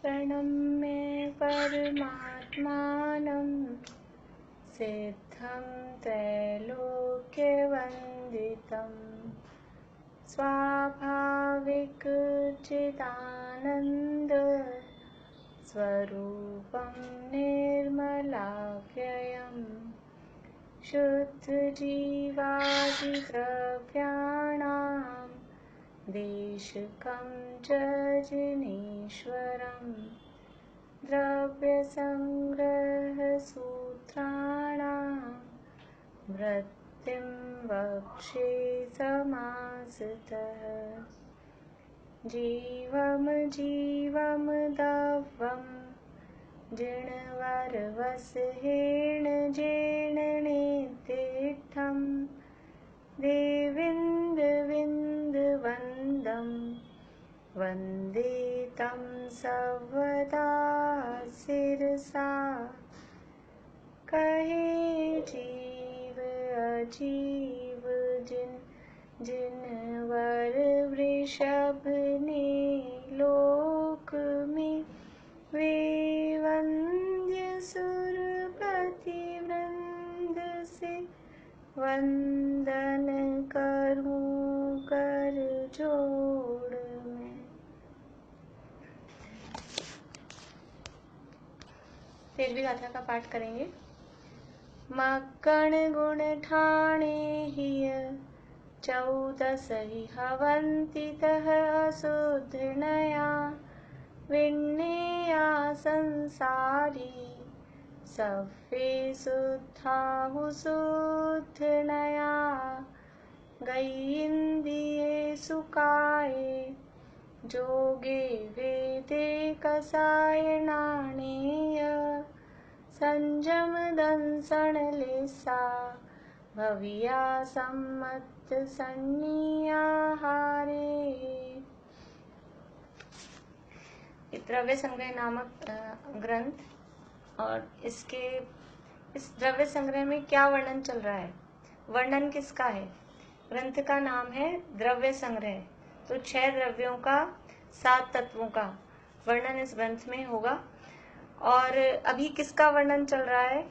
प्रणम्य परमात्मानं सिद्धं त्रैलोक्यवन्दितं स्वाभाविकचिदानन्द स्वरूपं निर्मलाव्ययम् शुद्धजीवादिद्रव्याणां देशकं च जिनेश्वरम् द्रव्यसङ्ग्रहसूत्राणां वृत्तिं वक्षे समासतः जीवं दवं जिणवरवसहेण जेणनेतिष्ठं देविन्दविन्दवन्दं वन्दे तं सर्वदा शिरसा कहे जीव अजीव जिनवर वृषभ ने लोक में वे वंद्य सुरपति वृंद से वंदन करूं कर जोड़ में। तेरहवीं गाथा का पाठ करेंगे। मक्कण गुण ठाणे हिय 14 ही हवन्ति तह असुधनया विन्नेया संसारी सफे शुद्धाहु शुद्धनया गईन्दिये सुकाये जोगे वेदे कसायनानेय संजम दंसन लेसा भविया सम्मत सन्नियाहारे। द्रव्य संग्रह नामक ग्रंथ और इस द्रव्य संग्रह में क्या वर्णन चल रहा है, वर्णन किसका है? ग्रंथ का नाम है द्रव्य संग्रह। तो 6 द्रव्यों का 7 तत्वों का वर्णन इस ग्रंथ में होगा। और अभी किसका वर्णन चल रहा है?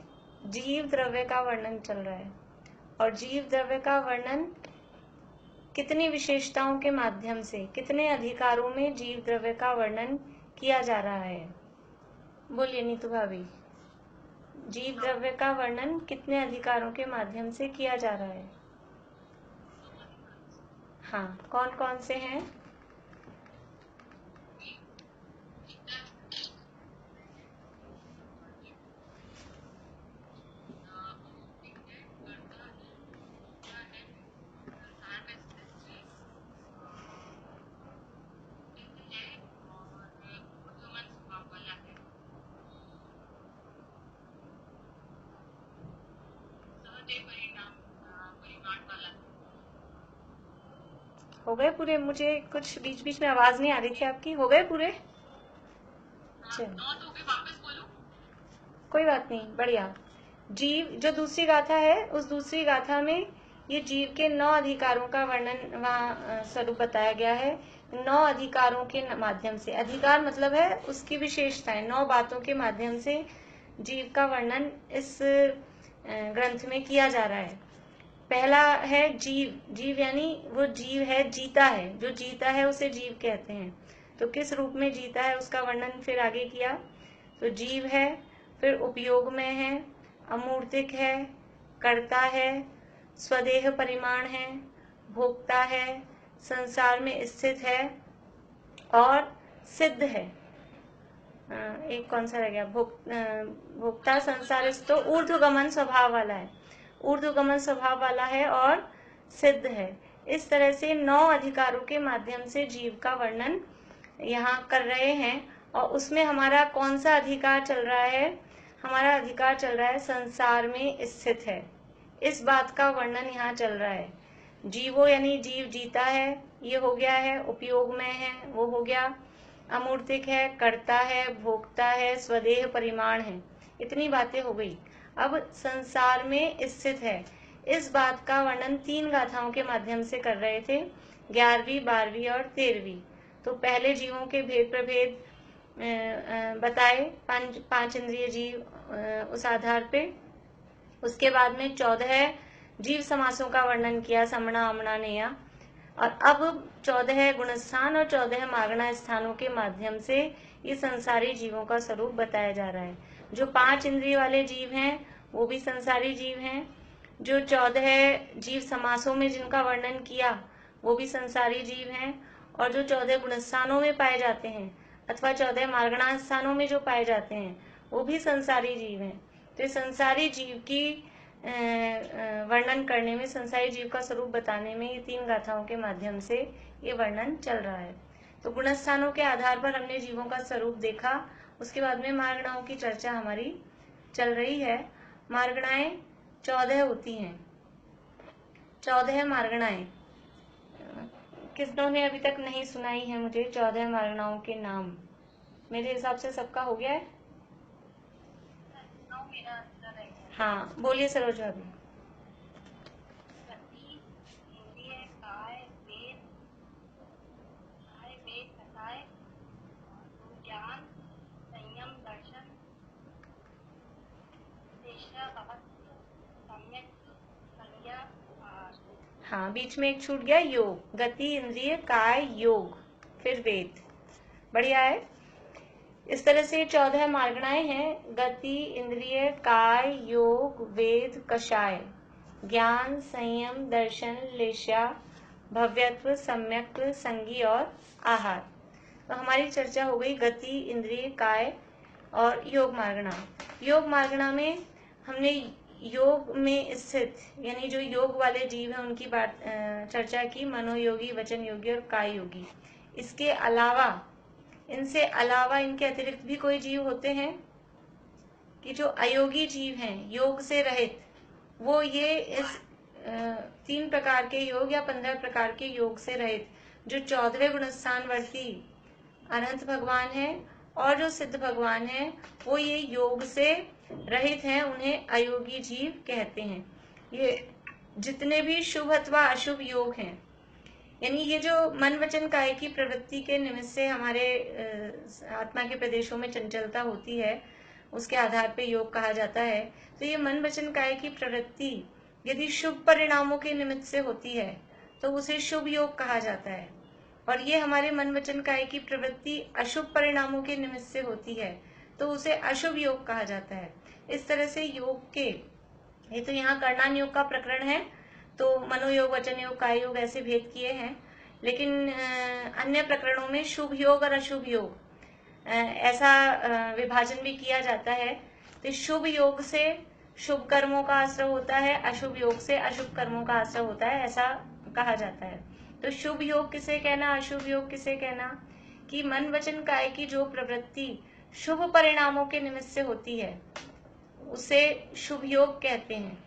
जीव द्रव्य का वर्णन चल रहा है। और जीव द्रव्य का वर्णन कितनी विशेषताओं के माध्यम से, कितने अधिकारों में जीव द्रव्य का वर्णन किया जा रहा है? बोलिए नीतू भाभी, जीव द्रव्य का वर्णन कितने अधिकारों के माध्यम से किया जा रहा है? हाँ, कौन कौन से हैं? हो गए पूरे? मुझे कुछ बीच बीच में आवाज नहीं आ रही थी आपकी। हो गए पूरे? कोई बात नहीं, बढ़िया। जीव जो दूसरी गाथा है, उस दूसरी गाथा में ये जीव के 9 अधिकारों का वर्णन वहाँ स्वरूप बताया गया है। 9 अधिकारों के माध्यम से, अधिकार मतलब है उसकी विशेषताएं, 9 बातों के माध्यम से जीव का वर्णन इस ग्रंथ में किया जा रहा है। पहला है जीव। जीव यानी वो जीव है, जीता है। जो जीता है उसे जीव कहते हैं। तो किस रूप में जीता है उसका वर्णन फिर आगे किया। तो जीव है, फिर उपयोग में है, अमूर्तिक है, कर्ता है, स्वदेह परिमाण है, भोक्ता है, संसार में स्थित है और सिद्ध है। एक कौन सा रह गया? भोक्ता, संसार तो ऊर्ध्वगमन स्वभाव वाला है, ऊर्ध्वगमन स्वभाव वाला है और सिद्ध है। इस तरह से 9 अधिकारों के माध्यम से जीव का वर्णन यहाँ कर रहे हैं। और उसमें हमारा कौन सा अधिकार चल रहा है? हमारा अधिकार चल रहा है संसार में स्थित है, इस बात का वर्णन यहाँ चल रहा है। जीवो यानी जीव जीता है, ये हो गया है। उपयोग में है, वो हो गया। अमूर्तिक है, कर्ता है, भोक्ता है, स्वदेह परिमाण है। इतनी बातें हो गई। अब संसार में स्थित है, इस बात का वर्णन 3 गाथाओं के माध्यम से कर रहे थे, 11वीं, 12वीं और 13वीं। तो पहले जीवों के भेद प्रभेद बताए, पांच इंद्रिय जीव उस आधार पे। उसके बाद में 14 जीव समासों का वर्णन किया, समणा अमणा नेया। और अब 14 गुणस्थान और 14 मागणा स्थानों के माध्यम से ये संसारी जीवों का स्वरूप बताया जा रहा है। जो 5 इंद्रिय वाले जीव हैं वो भी संसारी जीव हैं। जो 14 जीव समासों में जिनका वर्णन किया वो भी संसारी जीव हैं। और जो 14 गुणस्थानों में पाए जाते हैं अथवा 14 मागणा स्थानों में जो पाए जाते हैं वो भी संसारी जीव हैं। तो इस संसारी जीव की वर्णन करने में, संसारी जीव का स्वरूप बताने में ये 3 गाथाओं के माध्यम से ये वर्णन चल रहा है। तो गुणस्थानों के आधार पर हमने जीवों का स्वरूप देखा। उसके बाद में मार्गणाओं की चर्चा हमारी चल रही है। मार्गणाएं 14 होती हैं, 14 मार्गणाएं। किसनों ने अभी तक नहीं सुनाई है मुझे 14 मार्गणाओं के नाम? मेरे हिसाब से सबका हो गया है। हाँ, बोलिए सरोज भाभी। हाँ, बीच में एक छूट गया, योग। गति, इंद्रिय, काय, योग, फिर वेद। बढ़िया है। इस तरह से 14 मार्गणाएं हैं। गति, इंद्रिय, काय, योग, वेद, कषाय, ज्ञान, संयम, दर्शन, लेशा, भव्यत्व, सम्यक्त्व, संगी और आहार। तो हमारी चर्चा हो गई गति, इंद्रिय, काय और योग मार्गणा। योग मार्गणा में हमने योग में स्थित यानी जो योग वाले जीव हैं उनकी बात चर्चा की, मनोयोगी, वचन योगी और काय योगी। इसके अलावा, इनसे अलावा, इनके अतिरिक्त भी कोई जीव होते हैं कि जो अयोगी जीव हैं, योग से रहित, वो ये इस 3 प्रकार के योग या 15 प्रकार के योग से रहित जो 14वें गुणस्थान वर्ती अनंत भगवान है और जो सिद्ध भगवान है वो ये योग से रहित हैं, उन्हें अयोगी जीव कहते हैं। ये जितने भी शुभ अथवा अशुभ योग हैं, यानी ये जो मन वचन काय की प्रवृत्ति के निमित्त से हमारे आत्मा के प्रदेशों में चंचलता होती है, उसके आधार पे योग कहा जाता है। तो ये मन वचन काय की प्रवृत्ति यदि शुभ परिणामों के निमित्त से होती है तो उसे शुभ योग कहा जाता है। और ये हमारे मन वचन काय की प्रवृत्ति अशुभ परिणामों के निमित्त से होती है तो उसे अशुभ योग कहा जाता है। इस तरह से योग के, ये तो यहाँ कर्णान योग का प्रकरण है, तो मनोयोग, वचन योग, काय योग ऐसे भेद किए हैं। लेकिन अन्य प्रकरणों में शुभ योग और अशुभ योग ऐसा विभाजन भी किया जाता है। तो शुभ योग से शुभ कर्मों का आश्रय होता है, अशुभ योग से अशुभ कर्मों का आश्रय होता है, ऐसा कहा जाता है। तो शुभ योग किसे कहना, अशुभ योग किसे कहना, कि मन वचन काय की जो प्रवृत्ति शुभ परिणामों के निमित्त से होती है उसे शुभ योग कहते हैं।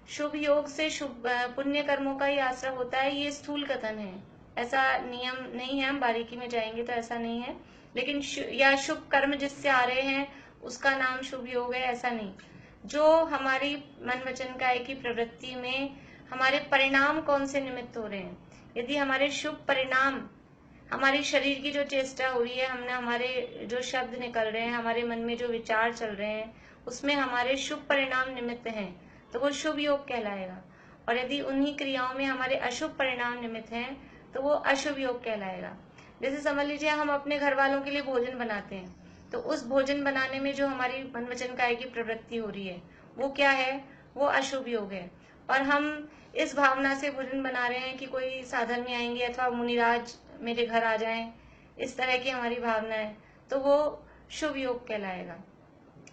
शुभ योग से शुभ पुण्य कर्मों का ही आश्रय होता है, ये स्थूल कथन है, ऐसा नियम नहीं है। हम बारीकी में जाएंगे तो ऐसा नहीं है। लेकिन या शुभ कर्म जिससे आ रहे हैं उसका नाम शुभ योग है, ऐसा नहीं। जो हमारी मन वचन काय की प्रवृत्ति में हमारे परिणाम कौन से निमित्त हो रहे हैं, यदि हमारे शुभ परिणाम, हमारी शरीर की जो चेष्टा हो रही है, हमने हमारे जो शब्द निकल रहे हैं, हमारे मन में जो विचार चल रहे हैं, उसमें हमारे शुभ परिणाम निमित्त हैं तो वो शुभ योग कहलाएगा। और यदि उन्हीं क्रियाओं में हमारे अशुभ परिणाम निमित्त हैं तो वो अशुभ योग कहलाएगा। जैसे समझ लीजिए हम अपने घर वालों के लिए भोजन बनाते हैं, तो उस भोजन बनाने में जो हमारी मन वचन काय की प्रवृत्ति हो रही है वो क्या है, वो अशुभ योग है। और हम इस भावना से भोजन बना रहे हैं कि कोई साधन में आएंगे अथवा मुनिराज मेरे घर आ जाएं, इस तरह की हमारी भावना है, तो वो शुभ योग कहलाएगा।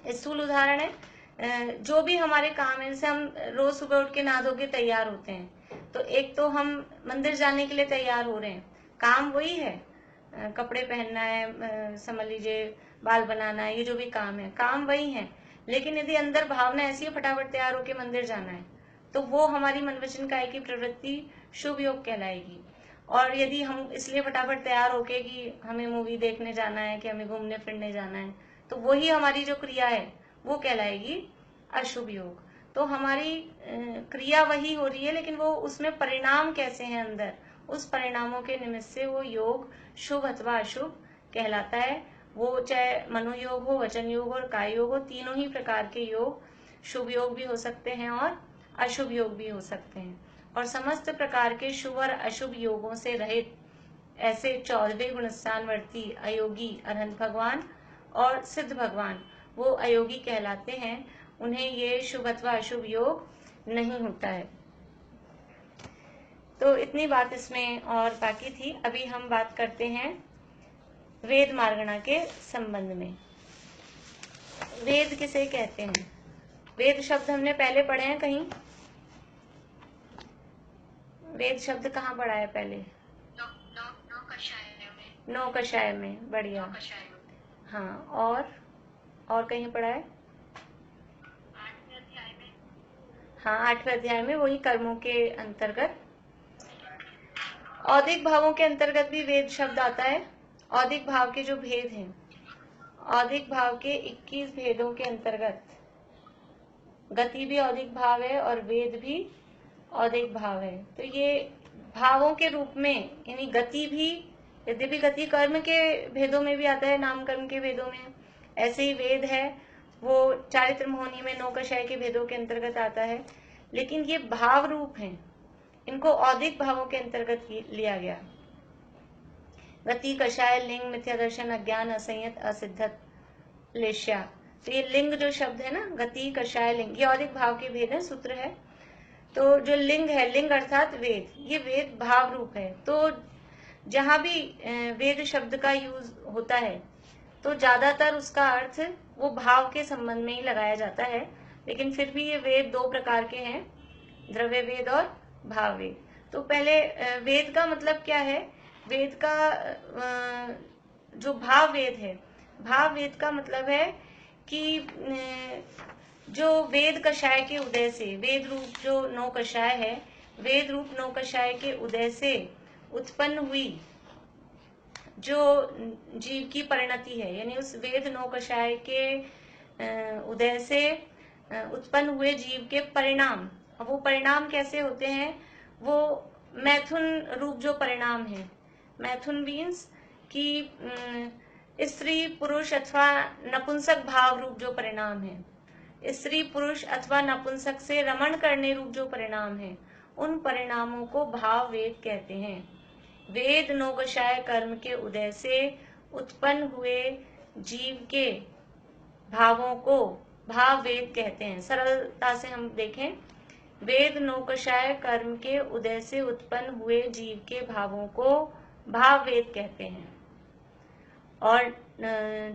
स्थूल उदाहरण है, जो भी हमारे काम है, जैसे हम रोज सुबह उठ के नहा धो के तैयार होते हैं, तो एक तो हम मंदिर जाने के लिए तैयार हो रहे हैं, काम वही है, कपड़े पहनना है, समझ लीजिए बाल बनाना है, ये जो भी काम है, काम वही है। लेकिन यदि अंदर भावना ऐसी है फटाफट तैयार होके मंदिर जाना है, तो वो हमारी मन वचन काय की प्रवृत्ति शुभ योग कहलाएगी। और यदि हम इसलिए फटाफट तैयार होके कि हमें मूवी देखने जाना है, कि हमें घूमने फिरने जाना है, तो वही हमारी जो क्रिया है वो कहलाएगी अशुभ योग। तो हमारी क्रिया वही हो रही है, लेकिन वो उसमें परिणाम कैसे हैं अंदर, उस परिणामों के निमित्त से वो योग शुभ अथवा अशुभ कहलाता है। वो चाहे मनोयोग हो, वचन योग हो और काय योग हो, तीनों ही प्रकार के योग शुभ योग भी हो सकते हैं और अशुभ योग भी हो सकते हैं। और समस्त प्रकार के शुभ और अशुभ योगों से रहित ऐसे 14वें गुणस्थानवर्ती अयोगी अरहंत भगवान और सिद्ध भगवान वो अयोगी कहलाते हैं। उन्हें ये शुभ अथवा अशुभ योग नहीं होता है। तो इतनी बात इसमें और बाकी थी। अभी हम बात करते हैं वेद मार्गणा के संबंध में। वेद किसे कहते हैं? वेद शब्द हमने पहले पढ़े हैं कहीं? वेद शब्द कहाँ पढ़ा है पहले? नौ कषाय में। बढ़िया। हाँ, और कहीं पढ़ा है? 8वें अध्याय में। हाँ, 8वें अध्याय में, वही कर्मों के अंतर्गत। औदिक भावों के अंतर्गत भी वेद शब्द आता है। औदिक भाव के जो भेद हैं, औदिक भाव के 21 भेदों के अंतर्गत गति भी औदिक भाव है और वेद भी औदिक भाव है। तो ये भावों के रूप में, यानी गति भी, यद्यपि गति कर्म के भेदों में भी आता है, नाम कर्म के भेदों में, ऐसे ही वेद है वो चारित्र मोहनी में 9 कषाय के भेदों के अंतर्गत आता है। लेकिन ये भाव रूप हैं, इनको औदिक भावों के अंतर्गत लिया गया। गति, कषाय, लिंग, मिथ्या दर्शन, अज्ञान, असंयत, असिद्धत, लेश्या। तो ये लिंग जो शब्द है ना, गति, कषाय, लिंग, ये औदिक भाव के भेद है, सूत्र है। तो जो लिंग है, लिंग अर्थात वेद, ये वेद भाव रूप है। तो जहां भी वेद शब्द का यूज होता है तो ज्यादातर उसका अर्थ वो भाव के संबंध में ही लगाया जाता है। लेकिन फिर भी ये वेद दो प्रकार के हैं, द्रव्य वेद और भाव वेद। तो पहले वेद का मतलब क्या है? वेद का जो भाव वेद है, भाव वेद का मतलब है कि जो वेद कषाय के उदय से, वेद रूप जो 9 कषाय है, वेद रूप 9 कषाय के उदय से उत्पन्न हुई जो जीव की परिणति है, यानी उस वेद 9 कषाय के उदय से उत्पन्न हुए जीव के परिणाम। अब वो परिणाम कैसे होते हैं? वो मैथुन रूप जो परिणाम है, मैथुन मीन्स कि स्त्री पुरुष अथवा नपुंसक भाव रूप जो परिणाम है, स्त्री पुरुष अथवा नपुंसक से रमण करने रूप जो परिणाम है, उन परिणामों को भाव वेद कहते हैं। वेद 9 कषाय कर्म के उदय से उत्पन्न हुए जीव के भावों को भाव वेद कहते हैं। सरलता से हम देखें, वेद 9 कषाय कर्म के उदय से उत्पन्न हुए जीव के भावों को भाव वेद कहते हैं। और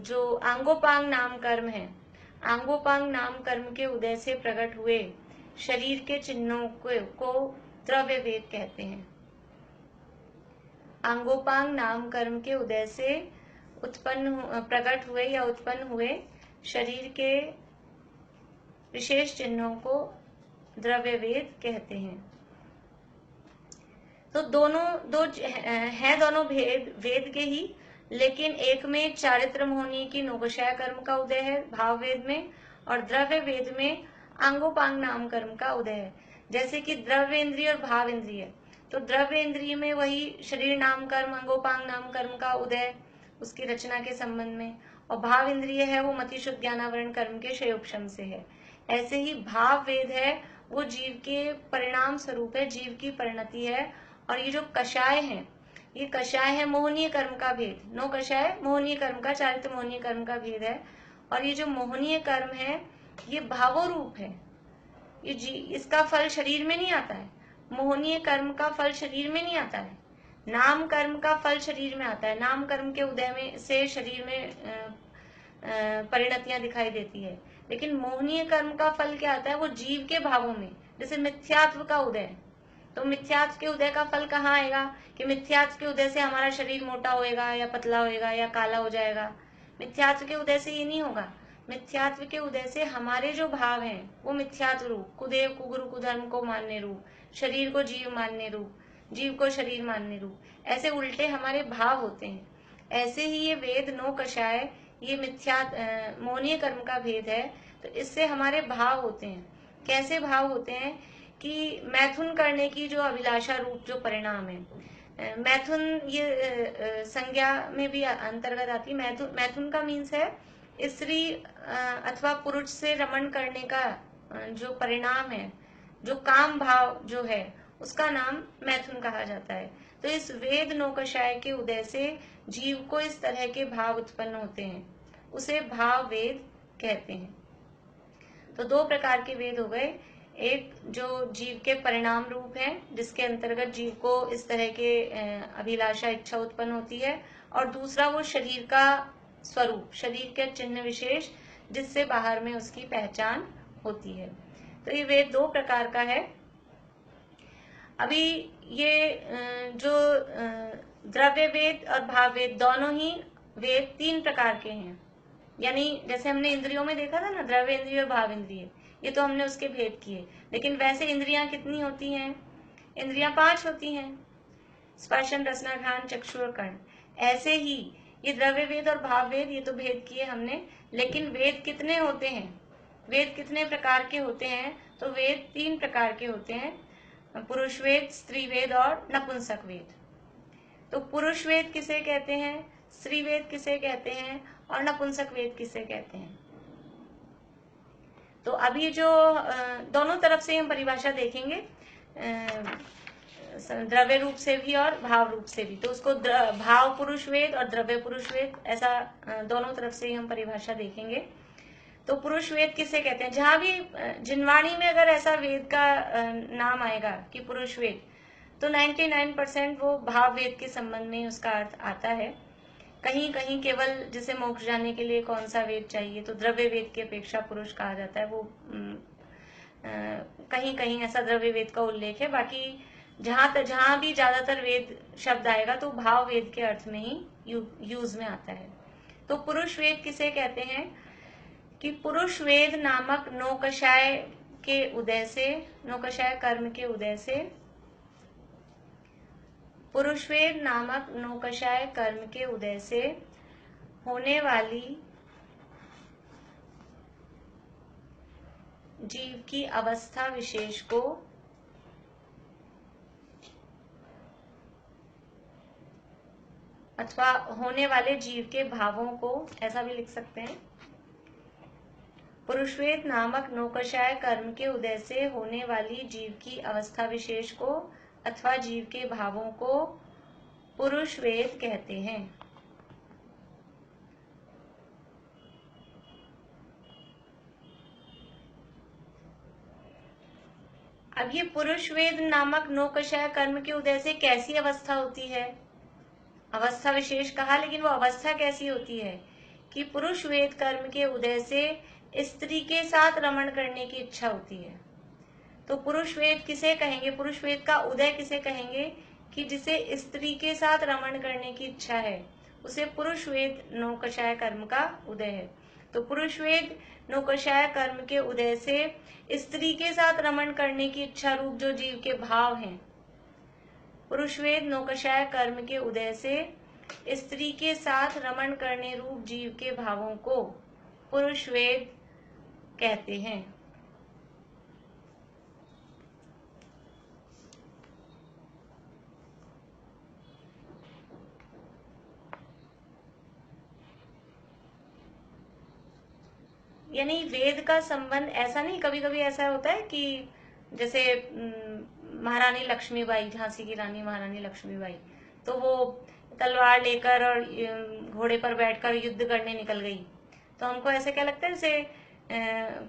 जो आंगोपांग नाम कर्म है, आंगोपांग नाम कर्म के उदय से प्रकट हुए शरीर के चिन्हों को द्रव्य वेद कहते हैं। आंगोपांग नाम कर्म के उदय से प्रकट हुए या उत्पन्न हुए शरीर के विशेष चिन्हों को द्रव्य वेद कहते हैं। तो दोनों भेद वेद के ही, लेकिन एक में चारित्र मोहनी की 9 कषाय कर्म का उदय है भाव वेद में, और द्रव्य वेद में आंगोपांग नाम कर्म का उदय है। जैसे कि द्रव्य इंद्रिय और भाव इंद्रिय, तो द्रव्य इंद्रिय में वही शरीर नाम कर्म, अंगोपांग नाम कर्म का उदय उसकी रचना के संबंध में, और भाव इंद्रिय है वो मति शुद्ध ज्ञानावरण कर्म के क्षयोपशम से है। ऐसे ही भाव वेद है वो जीव के परिणाम स्वरूप है, जीव की परिणति है। और ये जो कषाय है, ये कषाय है मोहनीय कर्म का भेद, 9 कषाय मोहनीय कर्म का, चारित्र मोहनीय कर्म का भेद है। और ये जो मोहनीय कर्म है ये भावो रूप है, ये इसका फल शरीर में नहीं आता है। मोहनीय कर्म का फल शरीर में नहीं आता है, नाम कर्म का फल शरीर में आता है। नाम कर्म के उदय में से शरीर में परिणतियां दिखाई देती है। लेकिन मोहनीय कर्म का फल क्या आता है? वो जीव के भावों में, जैसे मिथ्यात्व का उदय। तो मिथ्यात्व के उदय का फल कहाँ आएगा? कि मिथ्यात्व के उदय से हमारा शरीर मोटा होएगा या पतला होएगा या काला हो जाएगा। मिथ्यात्व के उदय से ये नहीं होगा। मिथ्यात्व के उदय से हमारे जो भाव हैं वो मिथ्यात्व रूप, कुदेव कुगुरु कुधर्म को मानने रूप, शरीर को जीव मानने रूप, जीव को शरीर मानने रूप, ऐसे उल्टे हमारे भाव होते हैं। ऐसे ही ये वेद 9 कषाय ये मोहनीय कर्म का भेद है। तो इससे हमारे भाव होते हैं। कैसे भाव होते हैं? कि मैथुन करने की जो अभिलाषा रूप जो परिणाम है, मैथुन ये संज्ञा में भी अंतर्गत आती है। मैथुन का मीन्स है स्त्री अथवा पुरुष से रमण करने का जो परिणाम है, जो काम भाव जो है, उसका नाम मैथुन कहा जाता है। तो इस वेद नौकषाय के उदय से जीव को इस तरह के भाव उत्पन्न होते हैं, उसे भाव वेद कहते हैं। तो दो प्रकार के वेद हो गए, एक जो जीव के परिणाम रूप है, जिसके अंतर्गत जीव को इस तरह के अभिलाषा इच्छा उत्पन्न होती है, और दूसरा वो शरीर का स्वरूप, शरीर के चिन्ह विशेष, जिससे बाहर में उसकी पहचान होती है। तो ये वेद दो प्रकार का है। अभी ये जो द्रव्य वेद और भाव वेद, दोनों ही वेद तीन प्रकार के हैं। यानी जैसे हमने इंद्रियों में देखा था ना, द्रव्य इंद्रिय और भाव इंद्रिय, ये तो हमने उसके भेद किए। लेकिन वैसे इंद्रियां कितनी होती हैं? इंद्रियां 5 होती हैं, स्पर्शन, रसना, घ्राण, चक्षु और कर्ण। ऐसे ही ये द्रव्य वेद और भाव वेद, ये तो भेद किए हमने। लेकिन वेद कितने होते हैं, वेद कितने प्रकार के होते हैं? तो वेद 3 प्रकार के होते हैं, पुरुष वेद, स्त्री वेद और नपुंसक वेद। तो पुरुष वेद किसे कहते हैं, स्त्री वेद किसे कहते हैं, और नपुंसक वेद किसे कहते हैं? तो अभी जो दोनों तरफ से हम परिभाषा देखेंगे, द्रव्य रूप से भी और भाव रूप से भी। तो उसको भाव पुरुष वेद और द्रव्य पुरुष वेद, ऐसा दोनों तरफ से ही हम परिभाषा देखेंगे। तो पुरुष वेद किसे कहते हैं? जहां भी जिनवाणी में अगर ऐसा वेद का नाम आएगा कि पुरुष वेद, तो 99% वो भाव वेद के संबंध में उसका अर्थ आता है। कहीं कहीं केवल जैसे मोक्ष जाने के लिए कौन सा वेद चाहिए, तो द्रव्य वेद की अपेक्षा पुरुष कहा जाता है। वो कहीं कहीं ऐसा द्रव्य वेद का उल्लेख है। बाकी जहां भी ज्यादातर वेद शब्द आएगा तो भाव वेद के अर्थ में ही यूज में आता है। तो पुरुष वेद किसे कहते हैं कि पुरुष वेद नामक नौकषाय के उदय से, नौकषाय कर्म के उदय से, पुरुष वेद नामक नौकषाय कर्म के उदय से होने वाली जीव की अवस्था विशेष को अथवा होने वाले जीव के भावों को, ऐसा भी लिख सकते हैं, पुरुष वेद नामक नौकषाय कर्म के उदय से होने वाली जीव की अवस्था विशेष को अथवा जीव के भावों को पुरुष वेद कहते हैं। अब ये पुरुष वेद नामक नौकषाय कर्म के उदय से कैसी अवस्था होती है? अवस्था विशेष कहा, लेकिन वो अवस्था कैसी होती है कि पुरुष वेद कर्म के उदय से स्त्री के साथ रमण करने की इच्छा होती है। तो पुरुष वेद किसे कहेंगे, पुरुष वेद का उदय किसे कहेंगे कि जिसे स्त्री के साथ रमण करने की इच्छा है, उसे पुरुष वेद नौकषाय कर्म का उदय है। तो पुरुष वेद नौकषाय कर्म के उदय से स्त्री के साथ रमण करने की इच्छा रूप जो जीव के भाव हैं, पुरुष वेद नौकषाय कर्म के उदय से स्त्री के साथ रमण करने रूप जीव के भावों को पुरुष वेद कहते हैं। यानी वेद का संबंध ऐसा नहीं, कभी कभी ऐसा होता है कि जैसे महारानी लक्ष्मीबाई, झांसी की रानी महारानी लक्ष्मीबाई, तो वो तलवार लेकर और घोड़े पर बैठकर युद्ध करने निकल गई। तो हमको ऐसे क्या लगता है, जैसे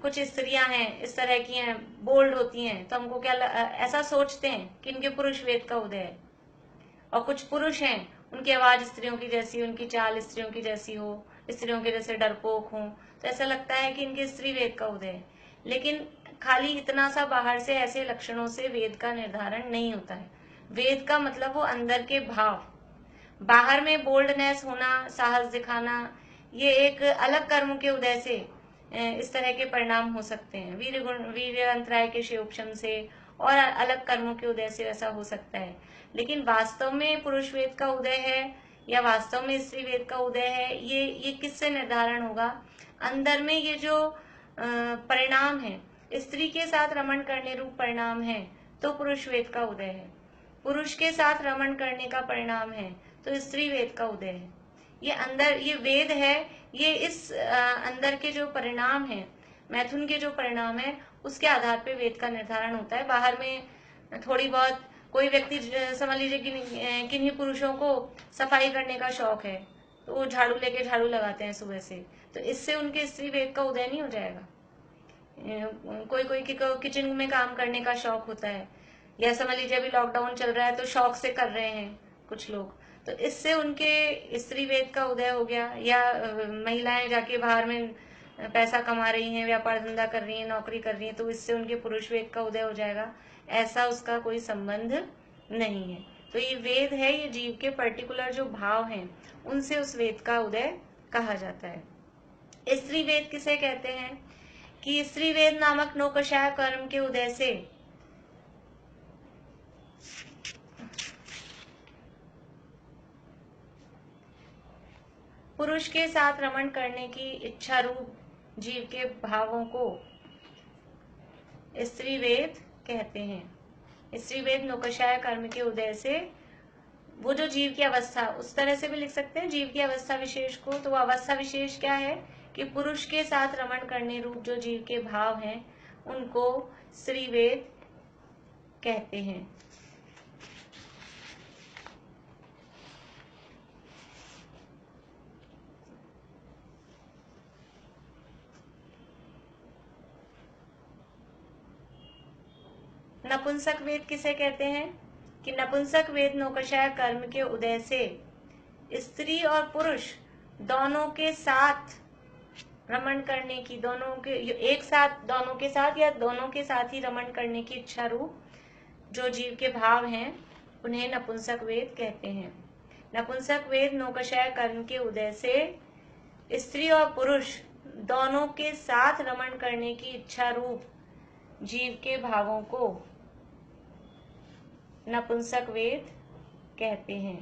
कुछ स्त्रियां हैं इस तरह की हैं, बोल्ड होती हैं, तो हमको क्या ऐसा सोचते हैं कि इनके पुरुष वेद का उदय है। और कुछ पुरुष हैं, उनकी आवाज स्त्रियों की जैसी, उनकी चाल स्त्रियों की जैसी हो, स्त्रियों के जैसे डरपोक हों, तो ऐसा लगता है कि इनके स्त्री वेद का उदय है। लेकिन खाली इतना सा बाहर से ऐसे लक्षणों से वेद का निर्धारण नहीं होता है। वेद का मतलब वो अंदर के भाव, बाहर में बोल्डनेस होना, साहस दिखाना, ये एक अलग कर्म के उदय से इस तरह के परिणाम हो सकते हैं। वीर गुण, वीर अंतराय के शिवोपशम से और अलग कर्मों के उदय से ऐसा हो सकता है। लेकिन वास्तव में पुरुष वेद का उदय है या वास्तव में स्त्री वेद का उदय है, ये किससे निर्धारण होगा? अंदर में ये जो परिणाम है, स्त्री के साथ रमण करने रूप परिणाम है, तो पुरुष वेद का उदय है। पुरुष के साथ रमण करने का परिणाम है, तो स्त्री वेद का उदय है। ये अंदर ये वेद है, ये इस अंदर के जो परिणाम है, मैथुन के जो परिणाम है, उसके आधार पे वेद का निर्धारण होता है। बाहर में थोड़ी बहुत कोई व्यक्ति समझ लीजिए कि किन्हीं पुरुषों को सफाई करने का शौक है, तो वो झाड़ू लेके झाड़ू लगाते हैं सुबह से, तो इससे उनके स्त्री वेद का उदय नहीं हो जाएगा। कोई कोई किचन में काम करने का शौक होता है, या समझ लीजिए अभी लॉकडाउन चल रहा है तो शौक से कर रहे हैं कुछ लोग, तो इससे उनके स्त्री वेद का उदय हो गया। या महिलाएं जाके बाहर में पैसा कमा रही हैं, व्यापार धंधा कर रही हैं, नौकरी कर रही हैं, तो इससे उनके पुरुष वेद का उदय हो जाएगा। ऐसा उसका कोई संबंध नहीं है। तो ये वेद है, ये जीव के पर्टिकुलर जो भाव हैं उनसे उस वेद का उदय कहा जाता है। स्त्री वेद किसे कहते हैं कि स्त्री वेद नामक नौकशाय कर्म के उदय से पुरुष के साथ रमण करने की इच्छा रूप जीव के भावों को स्त्री वेद कहते हैं। स्त्री वेद नौकशाय कर्म के उदय से वो जो जीव की अवस्था, उस तरह से भी लिख सकते हैं जीव की अवस्था विशेष को। तो वो अवस्था विशेष क्या है कि पुरुष के साथ रमण करने रूप जो जीव के भाव हैं उनको स्त्री वेद कहते हैं। नपुंसक वेद किसे कहते हैं कि नपुंसक वेद नौकशाय कर्म के उदय से स्त्री और पुरुष दोनों के साथ रमण करने की, दोनों के एक साथ, दोनों के साथ या दोनों के साथ ही रमण करने की इच्छा रूप जो जीव के भाव हैं उन्हें नपुंसक वेद कहते हैं। नपुंसक वेद नौकशाय कर्म के उदय से स्त्री और पुरुष दोनों के साथ रमण करने की इच्छा रूप जीव के भावों को नपुंसक वेद कहते हैं।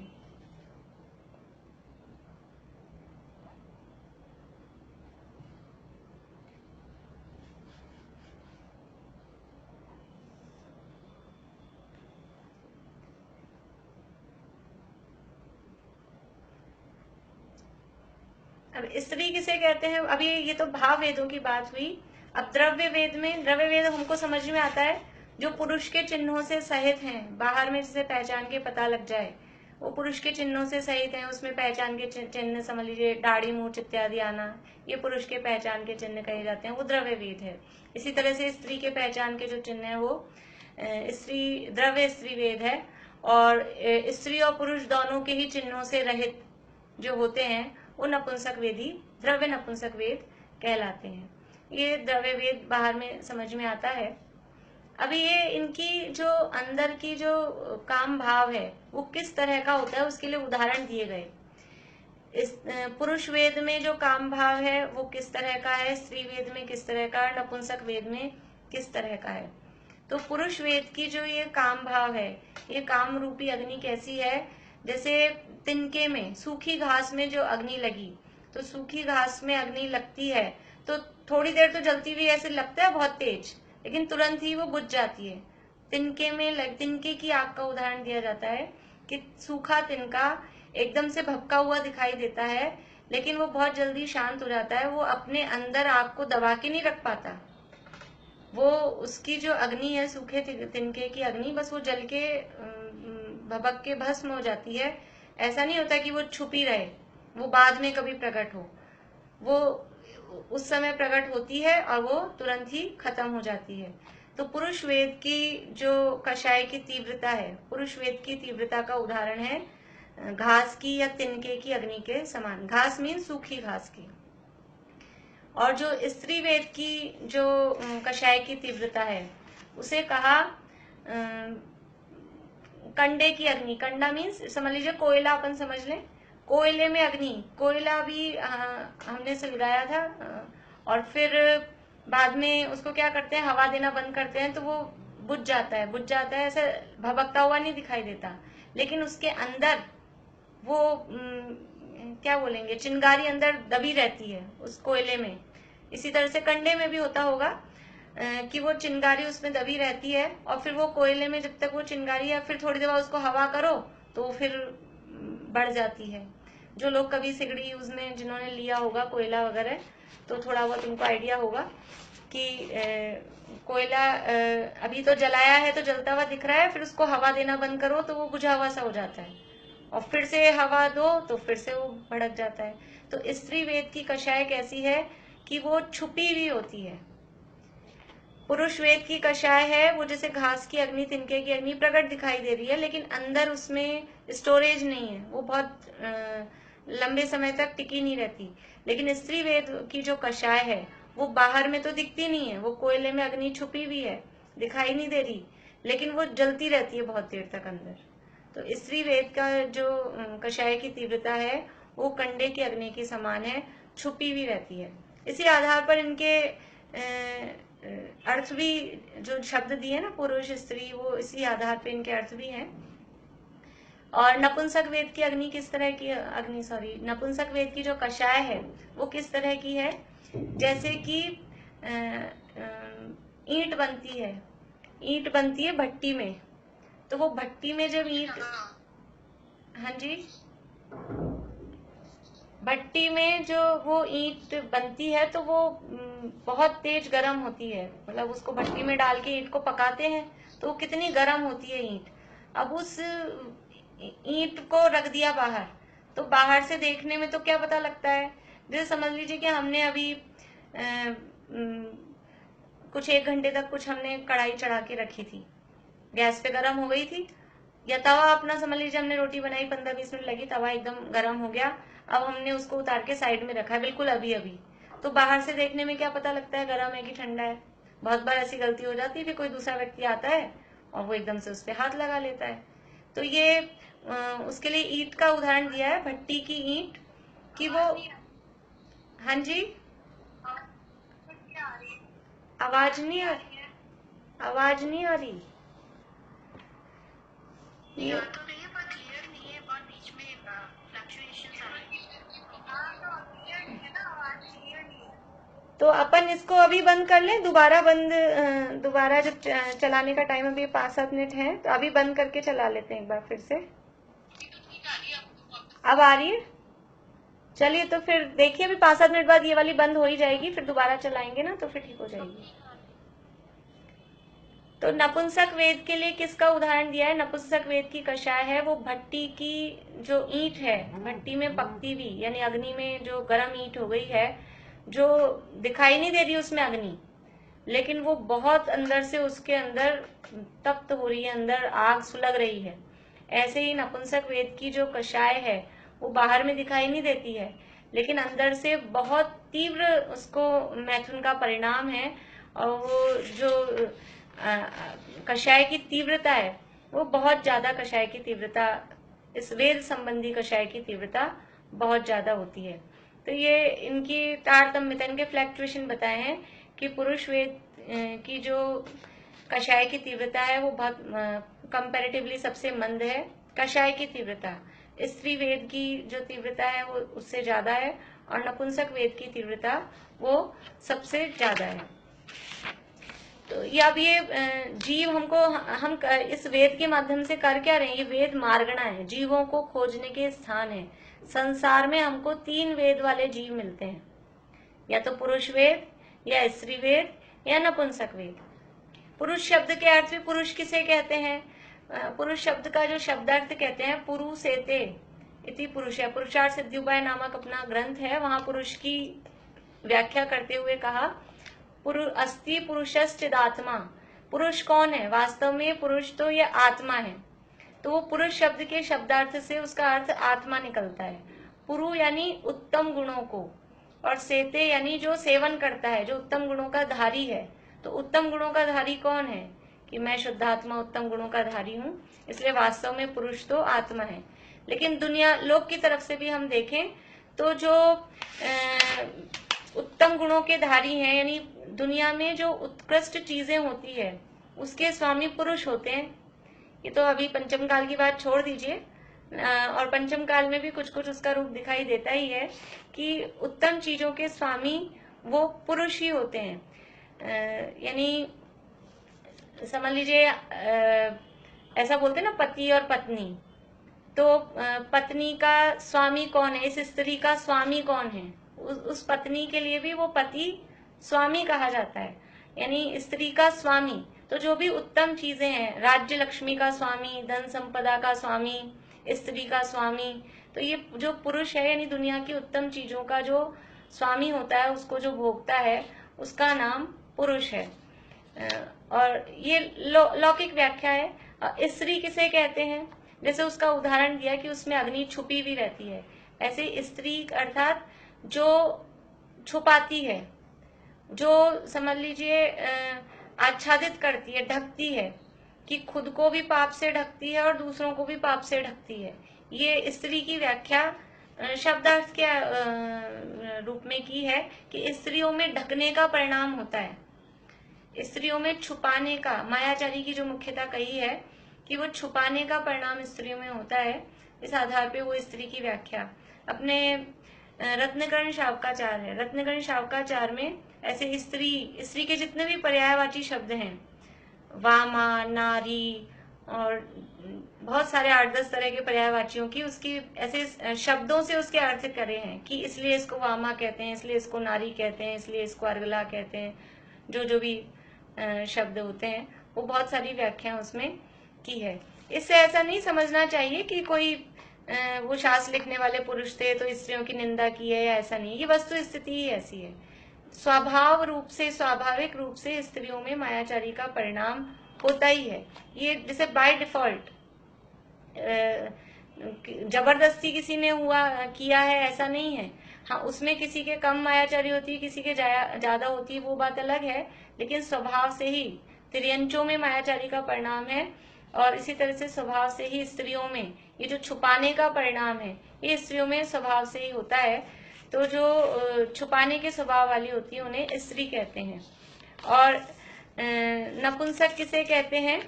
अब स्त्री किसे कहते हैं, अभी ये तो भाव वेदों की बात हुई। अब द्रव्य वेद में, द्रव्य वेद हमको समझ में आता है जो पुरुष के चिन्हों से सहित हैं, बाहर में जिसे पहचान के पता लग जाए, वो पुरुष के चिन्हों से सहित हैं। उसमें पहचान के चिन्ह समझ लीजिए दाढ़ी मूछ इत्यादि आना, ये पुरुष के पहचान के चिन्ह कहे जाते हैं, वो द्रव्य वेद है। इसी तरह से स्त्री के पहचान के जो चिन्ह है वो द्रव्य स्त्री वेद है। और स्त्री और पुरुष दोनों के ही चिन्हों से रहित जो होते हैं वो नपुंसक वेदी, द्रव्य नपुंसक वेद कहलाते हैं। ये द्रव्य वेद बाहर में समझ में आता है। अभी ये इनकी जो अंदर की जो काम भाव है वो किस तरह का होता है उसके लिए उदाहरण दिए गए। इस पुरुष वेद में जो काम भाव है वो किस तरह का है, स्त्री वेद में किस तरह का, नपुंसक वेद में किस तरह का है। तो पुरुष वेद की जो ये काम भाव है, ये काम रूपी अग्नि कैसी है, जैसे तिनके में सूखी घास में जो अग्नि लगी, तो सूखी घास में अग्नि लगती है तो थोड़ी देर तो जलती हुई ऐसे लगता है बहुत तेज, लेकिन तुरंत ही वो बुझ जाती है। तिनके की आग का उदाहरण दिया जाता है कि सूखा तिनका एकदम से भपका हुआ दिखाई देता है, लेकिन वो बहुत जल्दी शांत हो जाता है। वो अपने अंदर आग को दबा के नहीं रख पाता, वो उसकी जो अग्नि है, सूखे तिनके की अग्नि, बस वो जल के भभक के भस्म हो जाती है। ऐसा नहीं होता कि वो छुपी रहे, वो बाद में कभी प्रकट हो, वो उस समय प्रकट होती है और वो तुरंत ही खत्म हो जाती है। तो पुरुष वेद की जो कषाय की तीव्रता है, पुरुष वेद की तीव्रता का उदाहरण है घास की या तिनके की अग्नि के समान। घास मीन सूखी घास की। और जो स्त्री वेद की जो कषाय की तीव्रता है उसे कहा कंडे की अग्नि। कंडा मीन्स समझ लीजिए कोयला, अपन समझ लें कोयले में अग्नि। कोयला भी हमने सुलगाया था और फिर बाद में उसको क्या करते हैं, हवा देना बंद करते हैं तो वो बुझ जाता है, ऐसे भभकता हुआ नहीं दिखाई देता, लेकिन उसके अंदर वो क्या बोलेंगे, चिंगारी अंदर दबी रहती है उस कोयले में। इसी तरह से कंडे में भी होता होगा। कि वो चिंगारी उसमें दबी रहती है, और फिर वो कोयले में जब तक वो चिंगारी है, फिर थोड़ी देर बाद उसको हवा करो तो फिर बढ़ जाती है। जो लोग कभी सिगड़ी उसमें जिन्होंने लिया होगा कोयला वगैरह, तो थोड़ा बहुत उनको आइडिया होगा कि कोयला अभी तो जलाया है तो जलता हुआ दिख रहा है, फिर उसको हवा देना बंद करो तो वो बुझा हुआ सा हो जाता है, और फिर से हवा दो तो फिर से वो भड़क जाता है। तो स्त्री वेद की कषाय कैसी है कि वो छुपी हुई होती है। पुरुष वेद की कषाय है वो जैसे घास की अग्नि, तिनके की अग्नि प्रकट दिखाई दे रही है, लेकिन अंदर उसमें स्टोरेज नहीं है, वो बहुत लंबे समय तक टिकी नहीं रहती। लेकिन स्त्री वेद की जो कषाय है वो बाहर में तो दिखती नहीं है, वो कोयले में अग्नि छुपी हुई है, दिखाई नहीं दे रही, लेकिन वो जलती रहती है बहुत देर तक अंदर। तो स्त्री वेद का जो कषाय की तीव्रता है वो कंडे की अग्नि के समान है, छुपी हुई रहती है। इसी आधार पर इनके अर्थ भी, जो शब्द दिए ना पुरुष स्त्री, वो इसी आधार पे इनके अर्थ भी हैं। और नपुंसक वेद की अग्नि किस तरह की नपुंसक वेद की जो कषाय है वो किस तरह की है, जैसे कि ईंट बनती है भट्टी में, तो वो भट्टी में जब ईंट, हाँ जी, भट्टी में जो वो ईंट बनती है तो वो बहुत तेज गर्म होती है, मतलब उसको भट्टी में डाल के ईंट को पकाते हैं तो वो कितनी गर्म होती है ईंट। अब उस ईंट को रख दिया बाहर, तो बाहर से देखने में तो क्या पता लगता है, जैसे समझ लीजिए कि हमने अभी कुछ 1 घंटे तक कुछ हमने कढ़ाई चढ़ा के रखी थी, गैस पे गर्म हो गई थी, या तवा अपना समझ लीजिए हमने रोटी बनाई, 15-20 मिनट लगी, तवा एकदम गर्म हो गया, अब हमने उसको उतार के साइड में रखा है बिल्कुल अभी अभी, तो बाहर से देखने में क्या पता लगता है गर्म है कि ठंडा है। बहुत बार ऐसी गलती हो जाती है कि कोई दूसरा व्यक्ति आता है और वो एकदम से उस पर हाथ लगा लेता है। तो ये उसके लिए ईंट का उदाहरण दिया है, भट्टी की ईंट कि वो, हाँ जी, आवाज नहीं आ रही, आवाज नहीं आ रही, ये तो अपन इसको अभी बंद कर लें, दोबारा जब चलाने का टाइम अभी 5-7 मिनट है तो अभी बंद करके चला लेते हैं एक बार फिर से। अब आ रही है, चलिए तो फिर देखिए अभी 5-7 मिनट बाद ये वाली बंद हो ही जाएगी, फिर दोबारा चलाएंगे ना तो फिर ठीक हो जाएगी। तो नपुंसक वेद के लिए किसका उदाहरण दिया है, नपुंसक वेद की कषाय है वो भट्टी की जो ईंट है, भट्टी में पकती हुई, यानी अग्नि में जो गर्म ईंट हो गई है, जो दिखाई नहीं दे रही उसमें अग्नि, लेकिन वो बहुत अंदर से उसके अंदर तप्त हो रही है, अंदर आग सुलग रही है। ऐसे ही नपुंसक वेद की जो कषाय है वो बाहर में दिखाई नहीं देती है, लेकिन अंदर से बहुत तीव्र उसको मैथुन का परिणाम है, और वो जो कषाय की तीव्रता है वो बहुत ज्यादा, कषाय की तीव्रता, इस वेद संबंधी कषाय की तीव्रता बहुत ज्यादा होती है। तो ये इनकी तारतम्यता, इनके फ्लैक्चुएशन बताए हैं कि पुरुष वेद की जो कषाय की तीव्रता है वो बहुत कंपैरेटिवली सबसे मंद है, कषाय की तीव्रता। स्त्री वेद की जो तीव्रता है वो उससे ज्यादा है, और नपुंसक वेद की तीव्रता वो सबसे ज्यादा है। तो ये अब ये जीव हम इस वेद के माध्यम से कर क्या रहे हैं, ये वेद मार्गणा है, जीवों को खोजने के स्थान है। संसार में हमको 3 वेद वाले जीव मिलते हैं, या तो पुरुष वेद, या स्त्री वेद, या नपुंसक वेद। पुरुष शब्द के अर्थ भी, पुरुष किसे कहते हैं, पुरुष शब्द का जो शब्दार्थ कहते हैं पुरुषेते इति पुरुष है। पुरुषार्थ सिद्धिउपाय नामक अपना ग्रंथ है, वहां पुरुष की व्याख्या करते हुए कहा अस्ति पुरुषश्चिदात्मा। पुरुष कौन है, वास्तव में पुरुष तो ये आत्मा है, तो वो पुरुष शब्द के शब्दार्थ से उसका अर्थ आत्मा निकलता है। पुरु यानी उत्तम गुणों को, और सेते यानी जो सेवन करता है, जो उत्तम गुणों का धारी है। तो उत्तम गुणों का धारी कौन है, कि मैं शुद्धात्मा उत्तम गुणों का धारी हूँ, इसलिए वास्तव में पुरुष तो आत्मा है। लेकिन दुनिया लोक की तरफ से भी हम देखें तो जो उत्तम गुणों के धारी हैं, यानी दुनिया में जो उत्कृष्ट चीजें होती है उसके स्वामी पुरुष होते हैं। ये तो अभी पंचम काल की बात छोड़ दीजिए, और पंचम काल में भी कुछ कुछ उसका रूप दिखाई देता ही है कि उत्तम चीजों के स्वामी वो पुरुष ही होते हैं। यानी समझ लीजिए ऐसा बोलते हैं ना पति और पत्नी, तो पत्नी का स्वामी कौन है, इस स्त्री का स्वामी कौन है, उस पत्नी के लिए भी वो पति स्वामी कहा जाता है, यानी स्त्री का स्वामी। तो जो भी उत्तम चीजें हैं, राज्य लक्ष्मी का स्वामी, धन संपदा का स्वामी, स्त्री का स्वामी, तो ये जो पुरुष है यानी दुनिया की उत्तम चीजों का जो स्वामी होता है, उसको जो भोगता है, उसका नाम पुरुष है। और ये लौकिक व्याख्या है। स्त्री किसे कहते हैं, जैसे उसका उदाहरण दिया कि उसमें अग्नि छुपी भी रहती है, ऐसे स्त्री अर्थात जो छुपाती है, जो समझ लीजिए आच्छादित करती है, ढकती है, कि खुद को भी पाप से ढकती है और दूसरों को भी पाप से ढकती है। ये स्त्री की व्याख्या शब्दार्थ के रूप में की है कि स्त्रियों में ढकने का परिणाम होता है, स्त्रियों में छुपाने का, मायाचारी की जो मुख्यता कही है कि वो छुपाने का परिणाम स्त्रियों में होता है। इस आधार पे वो स्त्री की व्याख्या अपने रत्नकर्ण शावकाचार है। रत्नकर्ण शावकाचार में ऐसे स्त्री के जितने भी पर्यायवाची शब्द हैं, वामा, नारी और बहुत सारे 8-10 तरह के पर्यायवाचियों की उसकी ऐसे शब्दों से उसके अर्थ करे हैं कि इसलिए इसको वामा कहते हैं, इसलिए इसको नारी कहते हैं, इसलिए इसको अर्गला कहते हैं, जो भी शब्द होते हैं, वो बहुत सारी व्याख्या उसमें की है। इससे ऐसा नहीं समझना चाहिए कि कोई वो शास्त्र लिखने वाले पुरुष थे तो स्त्रियों की निंदा की है, या ऐसा नहीं। ये वस्तु स्थिति ही ऐसी है, स्वाभाविक रूप से स्त्रियों में मायाचारी का परिणाम होता ही है। ये जैसे बाय डिफॉल्ट जबरदस्ती किसी ने किया है ऐसा नहीं है। हाँ, उसमें किसी के कम मायाचारी होती है, किसी के ज्यादा होती है, वो बात अलग है, लेकिन स्वभाव से ही तिर्यंचों में मायाचारी का परिणाम है। और इसी तरह से स्वभाव से ही स्त्रियों में ये जो छुपाने का परिणाम है, ये स्त्रियों में स्वभाव से ही होता है। तो जो छुपाने के स्वभाव वाली होती है उन्हें स्त्री कहते हैं। और नपुंसक किसे कहते हैं,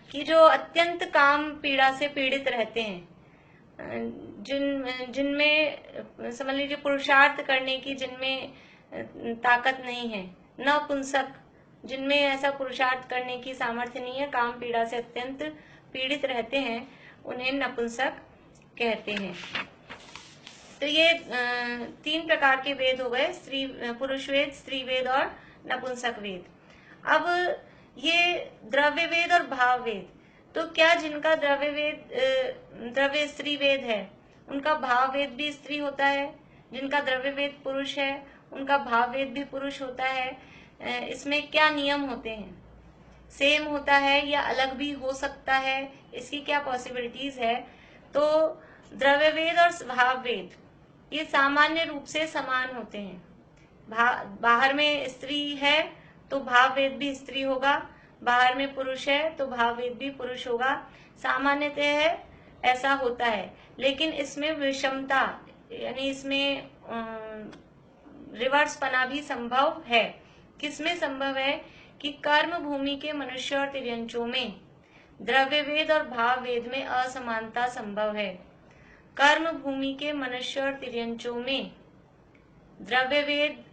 कि जो अत्यंत काम पीड़ा से पीड़ित रहते हैं, जिनमें समझ लीजिए पुरुषार्थ करने की जिनमें ताकत नहीं है। नपुंसक, जिनमें ऐसा पुरुषार्थ करने की सामर्थ्य नहीं है, काम पीड़ा से अत्यंत पीड़ित रहते हैं, उन्हें नपुंसक कहते हैं। तो ये 3 प्रकार के वेद हो गए, पुरुष वेद, स्त्री वेद और नपुंसक वेद। अब ये द्रव्य वेद और भाव वेद, तो क्या जिनका द्रव्य स्त्री वेद है, उनका भाव वेद भी स्त्री होता है? जिनका द्रव्य वेद पुरुष है, उनका भाव वेद भी पुरुष होता है? इसमें क्या नियम होते हैं? सेम होता है या अलग भी हो सकता है? इसकी क्या पॉसिबिलिटीज है? तो द्रव्य वेद और भाव वेद ये सामान्य रूप से समान होते हैं। बाहर में स्त्री है तो भाव वेद भी स्त्री होगा, बाहर में पुरुष है तो भाव वेद भी पुरुष होगा। सामान्यतः ऐसा होता है, लेकिन इसमें विषमता यानी इसमें रिवर्स पना भी संभव है। किसमें संभव है? कि कर्म भूमि के मनुष्य और तिर्यंचों में द्रव्य वेद और भाव वेद में असमानता संभव है। कर्म भूमि के मनुष्य और तिर्यंचों में द्रव्य वेद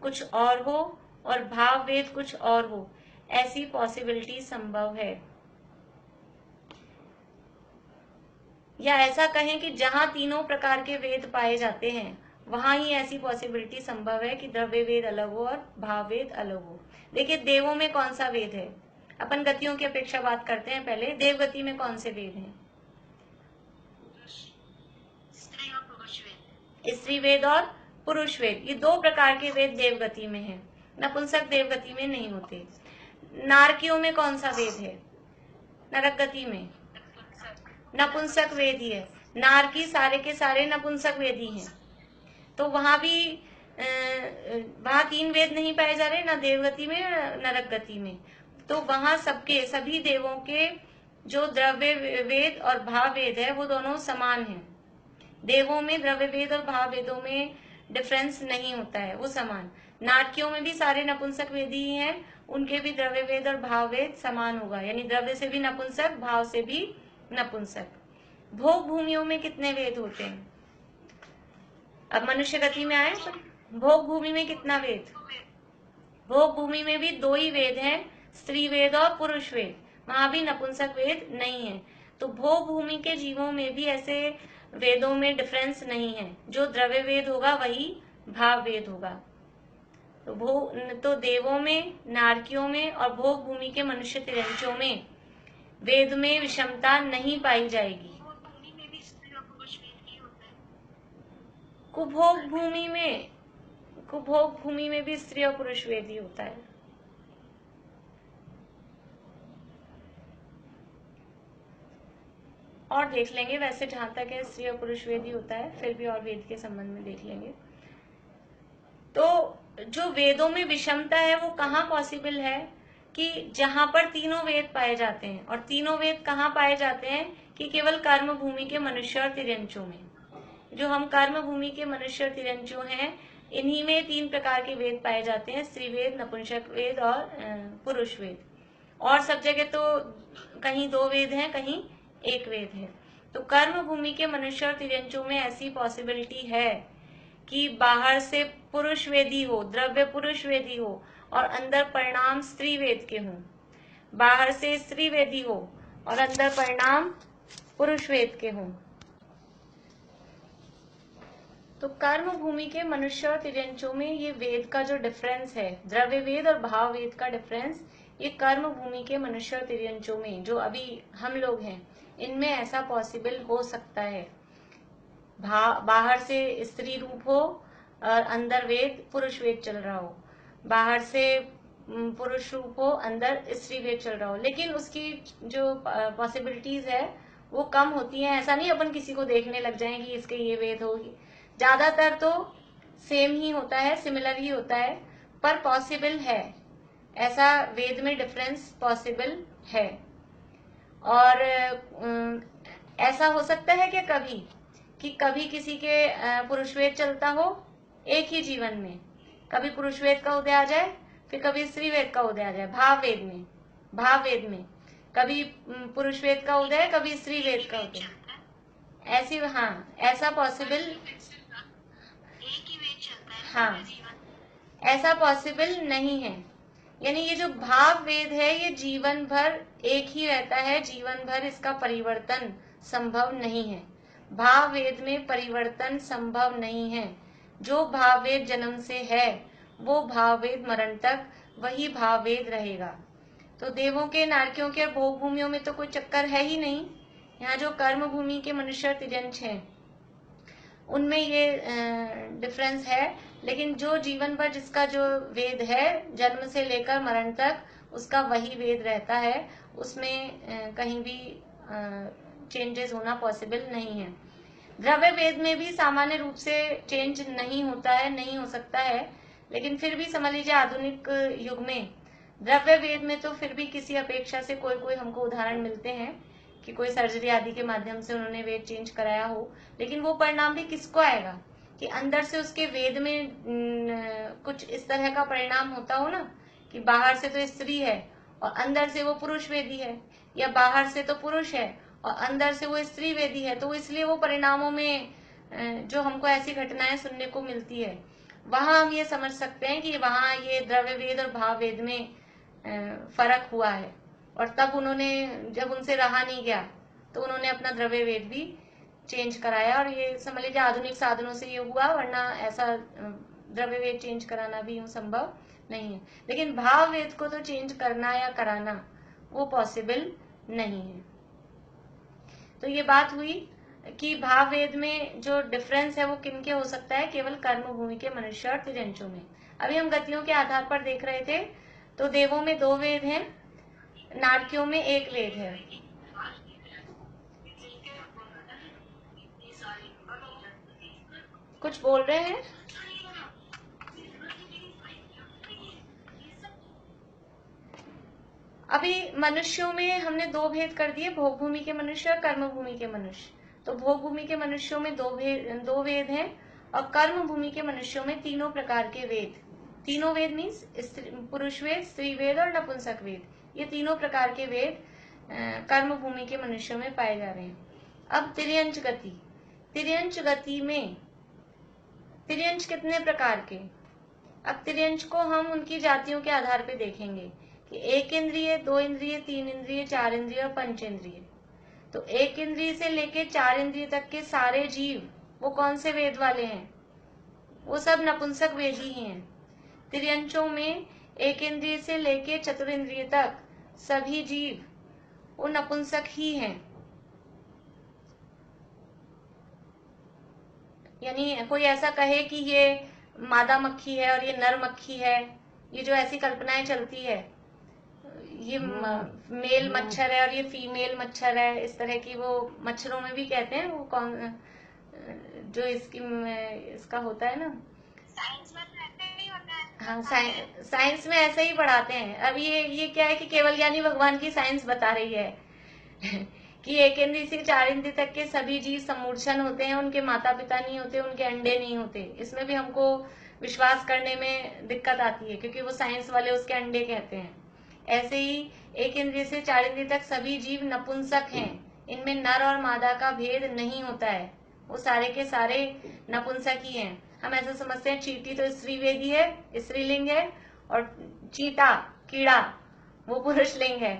कुछ और हो और भाव वेद कुछ और हो, ऐसी पॉसिबिलिटी संभव है। या ऐसा कहें कि जहां तीनों प्रकार के वेद पाए जाते हैं वहां ही ऐसी पॉसिबिलिटी संभव है कि द्रव्य वेद अलग हो और भाव वेद अलग हो। देखिए, देवों में कौन सा वेद है? अपन गतियों की अपेक्षा बात करते हैं पहले। देवगति में कौन से वेद हैं? स्त्री वेद और पुरुष वेद, ये 2 प्रकार के वेद देवगति में हैं। नपुंसक देवगति में नहीं होते। नारकियों में कौन सा वेद है? नरक गति में नपुंसक वेद ही है। नारकी सारे के सारे नपुंसक वेद ही हैं। तो वहां भी वहां 3 वेद नहीं पाए जा रहे, ना देवगति में नरक गति में। तो वहां सभी देवों के जो द्रव्य वेद और भाव वेद है वो दोनों समान हैं। देवों में द्रव्य वेद और भाव वेदों में डिफरेंस नहीं होता है, वो समान। नाटकियों में भी सारे नपुंसक वेद ही हैं, उनके भी द्रव्य वेद और भाव वेद समान होगा, यानी द्रव्य से भी नपुंसक, भाव से भी नपुंसक। भोग भूमियों में कितने वेद होते हैं? अब मनुष्य गति में आए तो भोग भूमि में कितना वेद? भोग भूमि में भी 2 ही वेद हैं, स्त्री वेद और पुरुष वेद, वहां भी नपुंसक वेद नहीं है। तो भोग भूमि के जीवों में भी ऐसे वेदों में डिफरेंस नहीं है, जो द्रव्य वेद होगा वही भाव वेद होगा। तो देवों में, नारकियों में और भोग भूमि के मनुष्य तिर्यंचों में वेद में विषमता नहीं पाई जाएगी। कुभोग भूमि में भी स्त्री और पुरुष वेद ही होता है। और देख लेंगे, वैसे जहां तक है स्त्री और पुरुष वेद ही होता है, फिर भी और वेद के संबंध में देख लेंगे। तो जो वेदों में विषमता है वो कहाँ पॉसिबल है, कि जहां पर तीनों वेद पाए जाते हैं। और तीनों वेद कहाँ पाए जाते हैं, कि केवल कर्म भूमि के मनुष्य और तिर्यंचों में। जो हम कर्म भूमि के मनुष्य और तिर्यंचों हैं, इन्हीं में 3 प्रकार के वेद पाए जाते हैं, स्त्री वेद, नपुंसक वेद और पुरुष वेद। और सब जगह तो कहीं 2 वेद हैं, कहीं 1 वेद है। तो कर्म भूमि के मनुष्य और तिर्यंचों में ऐसी पॉसिबिलिटी है कि बाहर से पुरुष वेदी हो, द्रव्य पुरुष वेदी हो और अंदर परिणाम स्त्री वेद के हों, बाहर से स्त्री वेदी हो और अंदर परिणाम पुरुष वेद के हों। तो कर्म भूमि के मनुष्य और तिर्यंचों में ये वेद का जो डिफरेंस है, द्रव्य वेद और भाव वेद का डिफरेंस, ये कर्म भूमि के मनुष्य और तिर्यंचों में जो अभी हम लोग हैं, इनमें ऐसा पॉसिबल हो सकता है। बाहर से स्त्री रूप हो और अंदर वेद पुरुष वेद चल रहा हो, बाहर से पुरुष रूप हो, अंदर स्त्री वेद चल रहा हो, लेकिन उसकी जो पॉसिबिलिटीज है वो कम होती हैं। ऐसा नहीं अपन किसी को देखने लग जाए कि इसके ये वेद होगी, ज्यादातर तो सेम ही होता है, सिमिलर ही होता है, पर पॉसिबल है, ऐसा वेद में डिफरेंस पॉसिबल है। और ऐसा हो सकता है कि कभी किसी के पुरुष वेद चलता हो एक ही जीवन में, कभी पुरुष वेद का उदय आ जाए, फिर कभी स्त्री वेद का उदय आ जाए। भाव वेद में कभी पुरुष वेद का उदय, कभी स्त्री वेद का उदय, ऐसी, हाँ, ऐसा पॉसिबल, हाँ, ऐसा पॉसिबल नहीं है। यानी ये जो भाव वेद है ये जीवन भर एक ही रहता है, जीवन भर इसका परिवर्तन संभव नहीं है। भाव वेद में परिवर्तन संभव नहीं है। जो भाव वेद जन्म से है वो भाव वेद मरण तक वही भाव वेद रहेगा। तो देवों के, नारकियों के और भोग भूमियों में तो कोई चक्कर है ही नहीं। यहाँ जो कर्म भूमि के मनुष्य तिर्यंच हैं उनमें ये डिफरेंस है, लेकिन जो जीवन भर जिसका जो वेद है जन्म से लेकर मरण तक, उसका वही वेद रहता है, उसमें कहीं भी चेंजेस होना पॉसिबल नहीं है। द्रव्य वेद में भी सामान्य रूप से चेंज नहीं होता है, नहीं हो सकता है, लेकिन फिर भी समझ लीजिए आधुनिक युग में द्रव्य वेद में तो फिर भी किसी अपेक्षा से कोई हमको उदाहरण मिलते हैं कि कोई सर्जरी आदि के माध्यम से उन्होंने वेद चेंज कराया हो, लेकिन वो परिणाम भी किसको आएगा कि अंदर से उसके वेद में कुछ इस तरह का परिणाम होता हो ना, कि बाहर से तो स्त्री है और अंदर से वो पुरुष वेदी है, या बाहर से तो पुरुष है और अंदर से वो स्त्री वेदी है। तो इसलिए वो परिणामों में जो हमको ऐसी घटनाएं सुनने को मिलती है, वहां हम ये समझ सकते हैं कि वहां ये द्रव्य वेद और भाव वेद में फर्क हुआ है। और तब उन्होंने, जब उनसे रहा नहीं गया तो उन्होंने अपना द्रव्य वेद भी चेंज कराया। और ये समझ लीजिए आधुनिक साधनों से ये हुआ, वरना ऐसा द्रव्य वेद चेंज कराना भी यूं संभव नहीं है। लेकिन भाव वेद को तो चेंज करना या कराना वो पॉसिबल नहीं है। तो ये बात हुई कि भाव वेद में जो डिफरेंस है वो किनके हो सकता है, केवल कर्म भूमि के मनुष्य और तिर्यंचों में। अभी हम गतियों के आधार पर देख रहे थे, तो देवों में 2 वेद हैं, नारकियों में 1 वेद है। कुछ बोल रहे हैं? अभी मनुष्यों में हमने 2 भेद कर दिए, भोग भूमि के मनुष्य और कर्म भूमि के मनुष्य। तो भोग भूमि के मनुष्यों में 2 वेद हैं और कर्म भूमि के मनुष्यों में 3 प्रकार के वेद। तीनों वेद मीन्स पुरुष वेद, स्त्री वेद और नपुंसक वेद, ये 3 प्रकार के वेद कर्म भूमि के मनुष्यों में पाए जा रहे हैं। अब तिर्यंच गति में तिर्यंच कितने प्रकार के? अब तिर्यंच को हम उनकी जातियों के आधार पे देखेंगे कि एक इंद्रिय, दो इंद्रिय, तीन इंद्रिय, चार इंद्रिय और पंचेंद्रिय। तो एक इंद्रिय से लेके चार इंद्रिय तक के सारे जीव वो कौन से वेद वाले हैं? वो सब नपुंसक वेद ही हैं। तिर्यंचों में एक इंद्रिय से लेके चतुरिंद्रिय तक सभी जीव वो नपुंसक ही हैं। यानी कोई ऐसा कहे कि ये मादा मक्खी है और ये नर मक्खी है, ये जो ऐसी कल्पनाएं चलती है, ये मेल मच्छर है और ये फीमेल मच्छर है, इस तरह की वो मच्छरों में भी कहते हैं, वो कौन जो इसका होता है ना, साइंस में ऐसे ही होता है। हाँ, साइंस में ऐसे ही पढ़ाते हैं। अब ये क्या है कि केवल ज्ञानी भगवान की साइंस बता रही है कि एक इंद्रिय से चार इंद्रिय तक के सभी जीव समूर्छन होते हैं, उनके माता पिता नहीं होते, उनके अंडे नहीं होते। इसमें भी हमको विश्वास करने में दिक्कत आती है क्योंकि वो साइंस वाले उसके अंडे कहते हैं। ऐसे ही एक इंद्रिय से चार इंद्रिय तक सभी जीव नपुंसक हैं, इनमें नर और मादा का भेद नहीं होता है, वो सारे के सारे नपुंसक ही हैं। हम ऐसा समझते हैं चींटी तो स्त्रीवेदी है, स्त्रीलिंग है, और चींटा कीड़ा वो पुरुषलिंग है।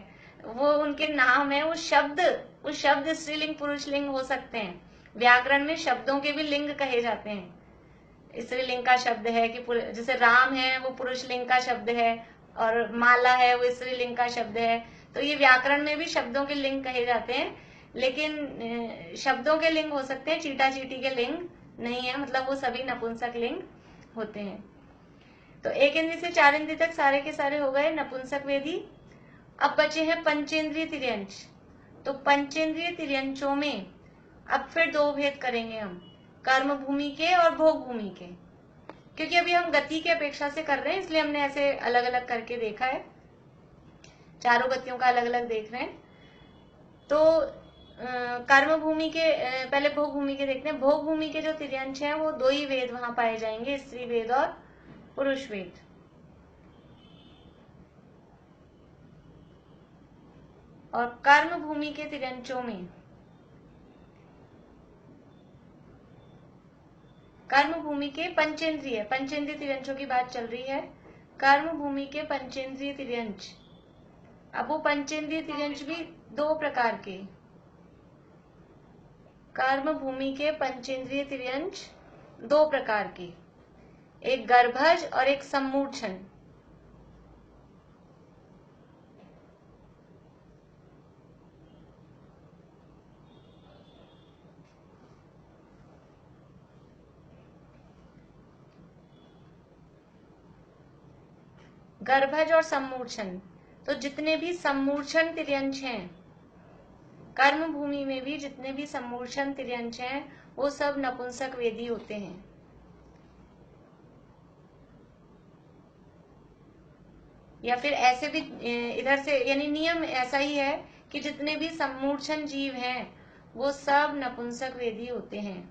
वो उनके नाम है, वो शब्द स्त्रीलिंग पुरुषलिंग हो सकते हैं। व्याकरण में शब्दों के भी लिंग कहे जाते हैं। स्त्रीलिंग का शब्द है कि जैसे राम है वो पुरुषलिंग का शब्द है, और माला है वो स्त्रीलिंग का शब्द है। तो ये व्याकरण में भी शब्दों के लिंग कहे जाते हैं, लेकिन शब्दों के लिंग हो सकते हैं, चीटा चीटी के लिंग नहीं है, मतलब वो सभी नपुंसक लिंग होते हैं। तो एक इंद्रिय से चार इंद्रिय तक सारे के सारे हो गए नपुंसक वेदी। अब बचे हैं पंचेंद्रिय तिर्यंच। तो पंचेंद्रिय तिर्यंचों में अब फिर दो भेद करेंगे हम, कर्म भूमि के और भोग भूमि के। क्योंकि अभी हम गति की अपेक्षा से कर रहे हैं, इसलिए हमने ऐसे अलग अलग करके देखा है, चारों गतियों का अलग अलग देख रहे हैं। तो कर्म भूमि के पहले भोग भूमि के देखते हैं। भोग भूमि के जो तिर्यंच हैं वो दो ही वेद वहां पाए जाएंगे, स्त्री वेद और पुरुष वेद। और कर्म भूमि के तिर्यंचों में कर्म भूमि के पंचेंद्रिय तिर्यंचों की बात चल रही है। कर्म भूमि के पंचेंद्रिय तिर्यंच, अब वो पंचेंद्रिय तिर्यंच भी दो प्रकार के, कर्म भूमि के पंचेंद्रिय तिर्यंच दो प्रकार के, एक गर्भज और एक सम्मूर्छन। गर्भज और सम्मूर्छन, तो जितने भी सम्मूर्छन तिर्यंच हैं, कर्म भूमि में भी जितने भी सम्मूर्छन तिर्यंच हैं वो सब नपुंसक वेदी होते हैं। या फिर ऐसे भी इधर से, यानी नियम ऐसा ही है कि जितने भी सम्मूर्छन जीव हैं वो सब नपुंसक वेदी होते हैं।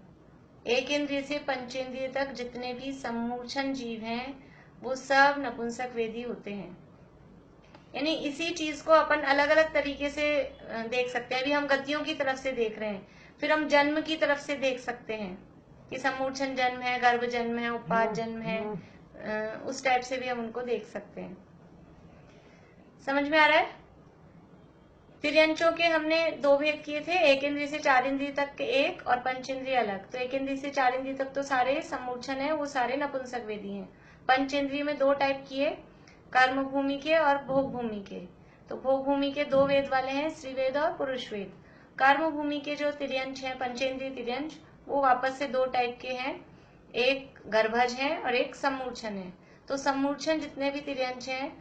एक इंद्रिय से पंचेंद्रिय तक जितने भी सम्मूर्छन जीव हैं वो सब नपुंसक वेदी होते हैं। यानी इसी चीज को अपन अलग अलग तरीके से देख सकते हैं। अभी हम गतियों की तरफ से देख रहे हैं, फिर हम जन्म की तरफ से देख सकते हैं कि सम्मूर्छन जन्म है, गर्भ जन्म है, उत्पाद जन्म है, उस टाइप से भी हम उनको देख सकते हैं। समझ में आ रहा है? तिर्यंचों के हमने दो भेद किए थे, एक इंद्रिय से चार इंद्रिय तक के एक, और पंचेंद्रिय अलग। तो एक इंद्रिय से चार इंद्रिय तक तो सारे सम्मूर्छन है, वो सारे नपुंसक वेदी हैं। पंचेंद्रिय में दो टाइप किए, कर्म भूमि के और भोग भूमि के। तो भोग भूमि के दो वेद वाले हैं, स्त्री वेद और पुरुष वेद। कर्म भूमि के जो तिर्यंच हैं, पंचेंद्रिय तिर्यंच, वो वापस से दो टाइप के हैं, एक गर्भज है और एक सम्मूर्छन है। तो सम्मूर्छन जितने भी तिर्यंच हैं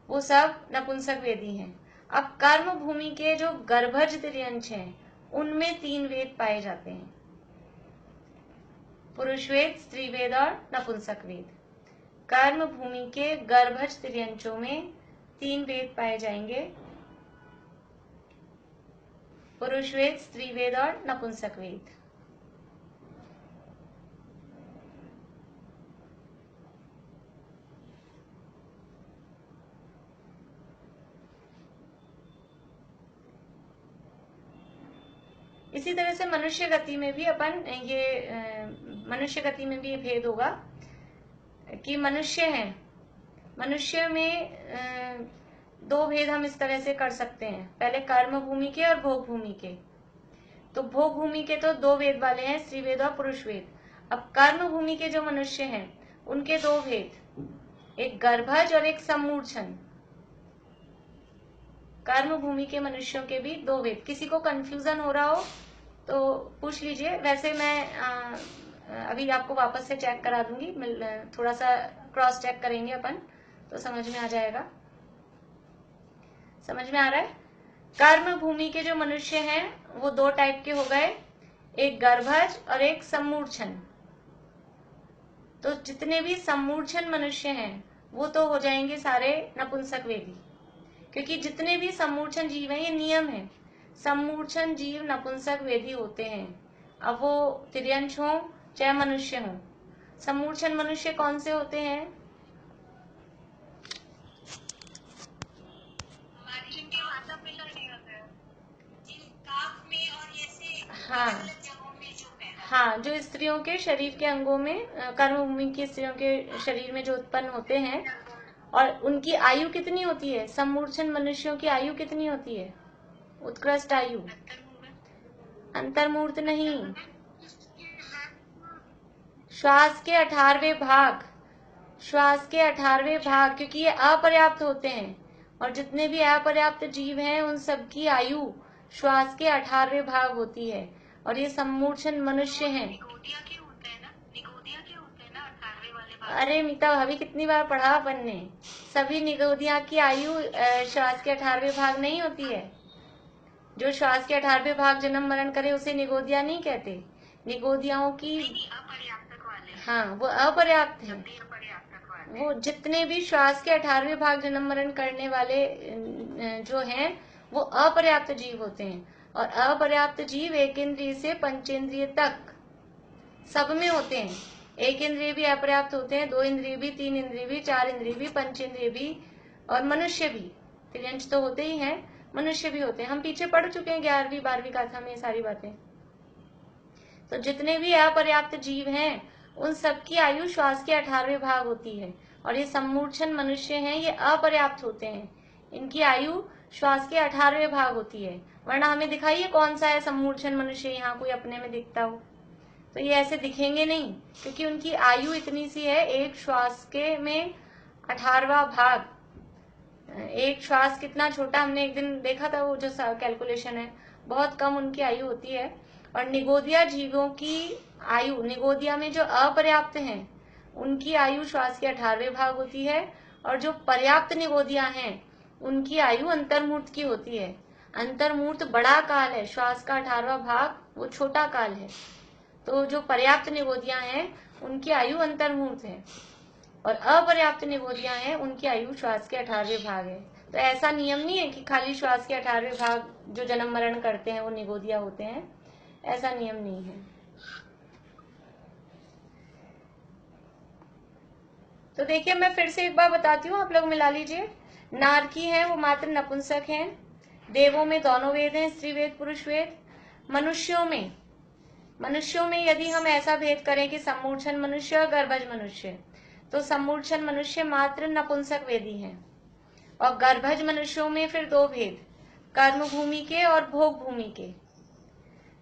वो सब नपुंसक वेदी हैं। अब कर्म भूमि के जो गर्भज तिर्यंच हैं उनमें तीन वेद पाए जाते हैं, पुरुष वेद, स्त्री वेद और नपुंसक वेद। कर्म भूमि के गर्भज तिर्यंचों में तीन वेद पाए जाएंगे, पुरुष वेद, स्त्री वेद और नपुंसक वेद। इसी तरह से मनुष्य गति में भी अपन ये मनुष्य गति में भी ये भेद होगा। कि मनुष्य हैं, मनुष्य में दो भेद हम इस तरह से कर सकते हैं, पहले कर्म भूमि के और भोग भूमि के। तो भोग भूमि के तो दो वेद वाले हैं, स्त्री वेद और पुरुष वेद। अब कर्म भूमि के जो मनुष्य हैं उनके दो भेद, एक गर्भज और एक सम्मूर्छन। कर्म भूमि के मनुष्यों के भी दो वेद। किसी को कंफ्यूजन हो रहा हो तो पूछ लीजिए, वैसे मैं अभी आपको वापस से चेक करा दूंगी, थोड़ा सा क्रॉस चेक करेंगे अपन तो समझ में आ जाएगा। समझ में आ रहा है? कर्म भूमि के जो मनुष्य हैं वो दो टाइप के हो गए, एक गर्भज और एक सम्मूर्छन। तो जितने भी सम्मूर्छन मनुष्य हैं वो तो हो जाएंगे सारे नपुंसक वेदी, क्योंकि जितने भी सम्मूर्छन जीव हैं, ये नियम है, सम्मूर्छन जीव नपुंसक वेदी होते हैं। अब वो तिर्यंश हो चाहे मनुष्य हो। सम्मूर्छन मनुष्य कौन से होते हैं? हाँ हाँ, जो स्त्रियों के शरीर के अंगों में, कर्म भूमि की स्त्रियों के शरीर में जो उत्पन्न होते हैं, और उनकी आयु कितनी होती है? सम्मूर्छन मनुष्यों की आयु कितनी होती है? उत्कृष्ट आयु, अंतर्मूर्त नहीं, श्वास के 18वें भाग, श्वास के 18वें भाग, क्योंकि ये अपर्याप्त होते हैं। और जितने भी अपर्याप्त जीव हैं उन सबकी आयु श्वास के 18वें भाग होती है, और ये सम्मूर्छन मनुष्य हैं। अरे मीता, अभी कितनी बार पढ़ा अपन ने, सभी निगोदिया की आयु श्वास के 18वें भाग नहीं होती है। जो श्वास के 18वें भाग जन्म मरण करे उसे निगोदिया नहीं कहते। निगोदियाओं की हाँ, वो अपर्याप्त है। वो जितने भी श्वास के 18वें भाग जन्म मरण करने वाले जो हैं वो अपर्याप्त जीव होते हैं। और अपर्याप्त जीव एक इंद्रिय से पंचेंद्रिय तक सब में होते हैं। एक इंद्रिय भी अपर्याप्त होते हैं, दो इंद्रिय भी, तीन इंद्रिय भी, चार इंद्रिय भी, पंचेंद्रिय भी, और मनुष्य भी। त्रियंश तो होते ही हैं, मनुष्य भी होते हैं। हम पीछे पढ़ चुके हैं 11वीं 12वीं कक्षा में ये सारी बातें। तो जितने भी अपर्याप्त जीव हैं उन सबकी आयु श्वास के 18वें भाग होती है। और ये सम्मूर्छन मनुष्य हैं, ये अपर्याप्त होते हैं, इनकी आयु श्वास के 18वें भाग होती है। वरना हमें दिखाइए कौन सा है सम्मूर्छन मनुष्य, यहाँ कोई अपने में दिखता हो तो ये ऐसे दिखेंगे नहीं, क्योंकि उनकी आयु इतनी सी है, एक श्वास के में 18वां भाग। एक श्वास कितना छोटा, हमने एक दिन देखा था, वो जो कैलकुलेशन है, बहुत कम उनकी आयु होती है। और निगोदिया जीवों की आयु, निगोदिया में जो अपर्याप्त हैं उनकी आयु श्वास के 18वें भाग होती है, और जो पर्याप्त निगोदिया हैं उनकी आयु अंतर्मूर्त की होती है। अंतर्मूर्त बड़ा काल है, श्वास का 18वां भाग वो छोटा काल है। तो जो पर्याप्त निगोदिया हैं उनकी आयु अंतर्मूर्त है, और अपर्याप्त निगोदिया हैं उनकी आयु श्वास के 18वें भाग है। तो ऐसा नियम नहीं है कि खाली श्वास के 18वें भाग जो जन्म मरण करते हैं वो निगोदिया होते हैं, ऐसा नियम नहीं है। तो देखिए, मैं फिर से एक बार बताती हूँ, आप लोग मिला लीजिए। नारकी है वो मात्र नपुंसक हैं। देवों में दोनों वेद हैं, स्त्री वेद पुरुष वेद। मनुष्यों में यदि हम ऐसा भेद करें कि सम्मूर्छन मनुष्य और गर्भज मनुष्य, तो सम्मूर्छन मनुष्य मात्र नपुंसक वेदी हैं। और गर्भज मनुष्यों में फिर दो भेद, कर्म भूमि के और भोग भूमि के।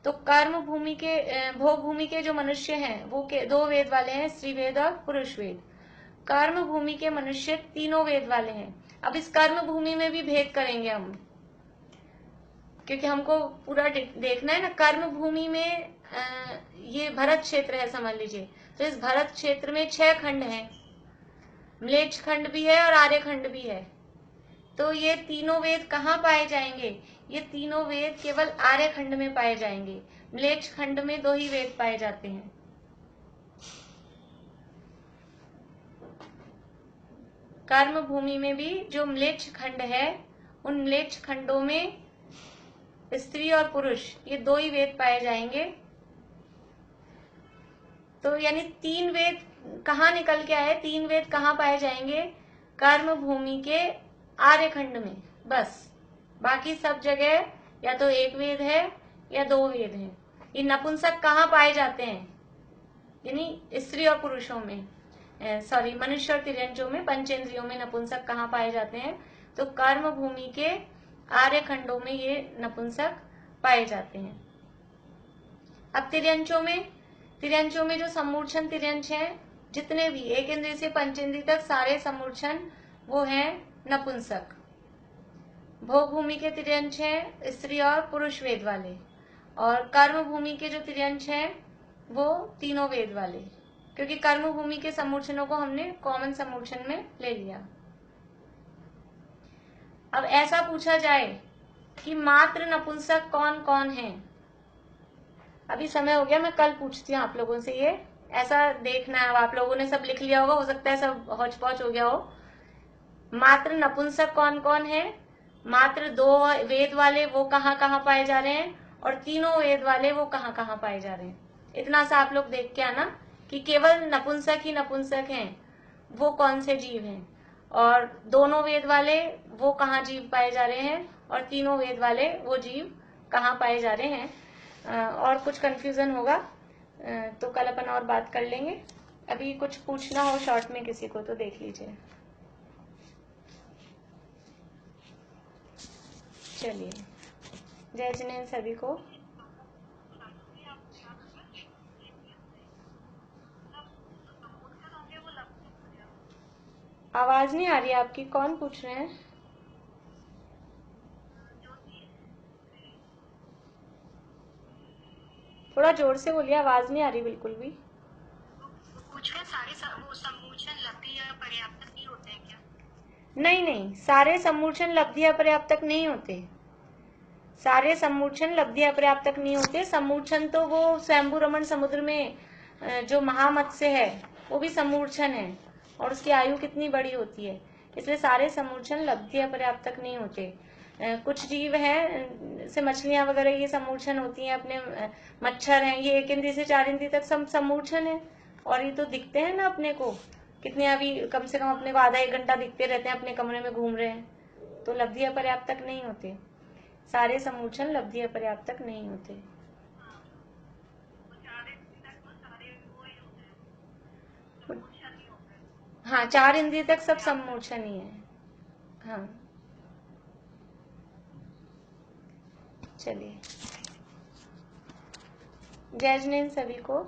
तो कर्म भूमि के, भोग भूमि के जो मनुष्य हैं वो दो वेद वाले हैं, स्त्री वेद और पुरुष वेद। कर्म भूमि के मनुष्य तीनों वेद वाले हैं। अब इस कर्म भूमि में भी भेद करेंगे हम, क्योंकि हमको पूरा देखना है ना। कर्म भूमि में ये भरत क्षेत्र है समझ लीजिए, तो इस भरत क्षेत्र में 6 खंड हैं, म्लेच्छ खंड भी है और आर्य खंड भी है। तो ये तीनों वेद कहाँ पाए जाएंगे? ये तीनों वेद केवल आर्य खंड में पाए जाएंगे। म्लेच्छ खंड में 2 ही वेद पाए जाते हैं। कर्म भूमि में भी जो म्लेच्छ खंड है, उन म्लेच्छ खंडों में स्त्री और पुरुष ये 2 ही वेद पाए जाएंगे। तो यानी 3 वेद कहाँ निकल के आए? 3 वेद कहाँ पाए जाएंगे? कर्म भूमि के आर्य खंड में, बस। बाकी सब जगह या तो 1 वेद है या 2 वेद हैं। ये नपुंसक कहाँ पाए जाते हैं? यानी स्त्री और पुरुषों में। सॉरी मनुष्य और तिर्यंचों में, पंचेंद्रियों में नपुंसक कहाँ पाए जाते हैं? तो कर्म भूमि के आर्य खंडों में ये नपुंसक पाए जाते हैं। अब तिर्यंचों में जो सम्मूर्छन तिर्यंच है, जितने भी एक इंद्रिय से पंचेंद्रिय तक सारे सम्मूर्छन वो है नपुंसक। भोग भूमि के तिर्यंच है स्त्री और पुरुष वेद वाले, और कर्म भूमि के जो तिर्यंच है वो तीनों वेद वाले, क्योंकि कर्म भूमि के सम्मूर्छनों को हमने कॉमन सम्मूर्छन में ले लिया। अब ऐसा पूछा जाए कि मात्र नपुंसक कौन कौन है, अभी समय हो गया, मैं कल पूछती हूँ आप लोगों से, ये ऐसा देखना है। अब आप लोगों ने सब लिख लिया होगा, हो सकता है सब हौच पौच हो गया हो। मात्र नपुंसक कौन कौन है, मात्र 2 वेद वाले वो कहाँ कहाँ पाए जा रहे हैं, और तीनों वेद वाले वो कहाँ कहाँ पाए जा रहे हैं। इतना सा आप लोग देख के आना कि केवल नपुंसक ही नपुंसक हैं वो कौन से जीव हैं, और दोनों वेद वाले वो कहाँ जीव पाए जा रहे हैं, और तीनों वेद वाले वो जीव कहाँ पाए जा रहे हैं। और कुछ कंफ्यूजन होगा तो कल अपन और बात कर लेंगे। अभी कुछ पूछना हो शॉर्ट में किसी को तो देख लीजिए। चलिए, जय जिनेन्द्र सभी को। आवाज नहीं आ रही आपकी, कौन पूछ रहे हैं? थोड़ा जोर से बोलिए, आवाज नहीं आ रही बिल्कुल भी। पूछ रहे सारे वो सम्मूर्छन लब्धि या पर्याप्तक नहीं होते हैं क्या? नहीं, सारे सम्मूर्छन लब्धि अपर्याप्तक नहीं होते। सारे सम्मूर्छन लब्धि अपर्याप्तक नहीं होते। सम्मूर्छन तो वो स्वयंभू रमण समुद्र में जो महामत्स्य है वो भी सम्मूर्छन है, और उसकी आयु कितनी बड़ी होती है, इसलिए सारे सम्मूर्छन लब्धि अपर्याप्तक नहीं होते। कुछ जीव हैं जैसे मछलियां वगैरह, ये सम्मूर्छन होती हैं अपने, मच्छर हैं, ये 1 इंद्रिय से 4 इंद्रिय तक सम्मूर्छन है, और ये तो दिखते हैं ना अपने को कितने, अभी कम से कम अपने को आधा 1 घंटा दिखते रहते हैं, अपने कमरे में घूम रहे हैं, तो लब्धि अपर्याप्तक नहीं होते। सारे सम्मूर्छन लब्धि अपर्याप्तक नहीं होते। हाँ, 4 इंद्रिय तक सब सम्मूर्छन ही है। हाँ, चलिए, जय जिनेन्द्र सभी को।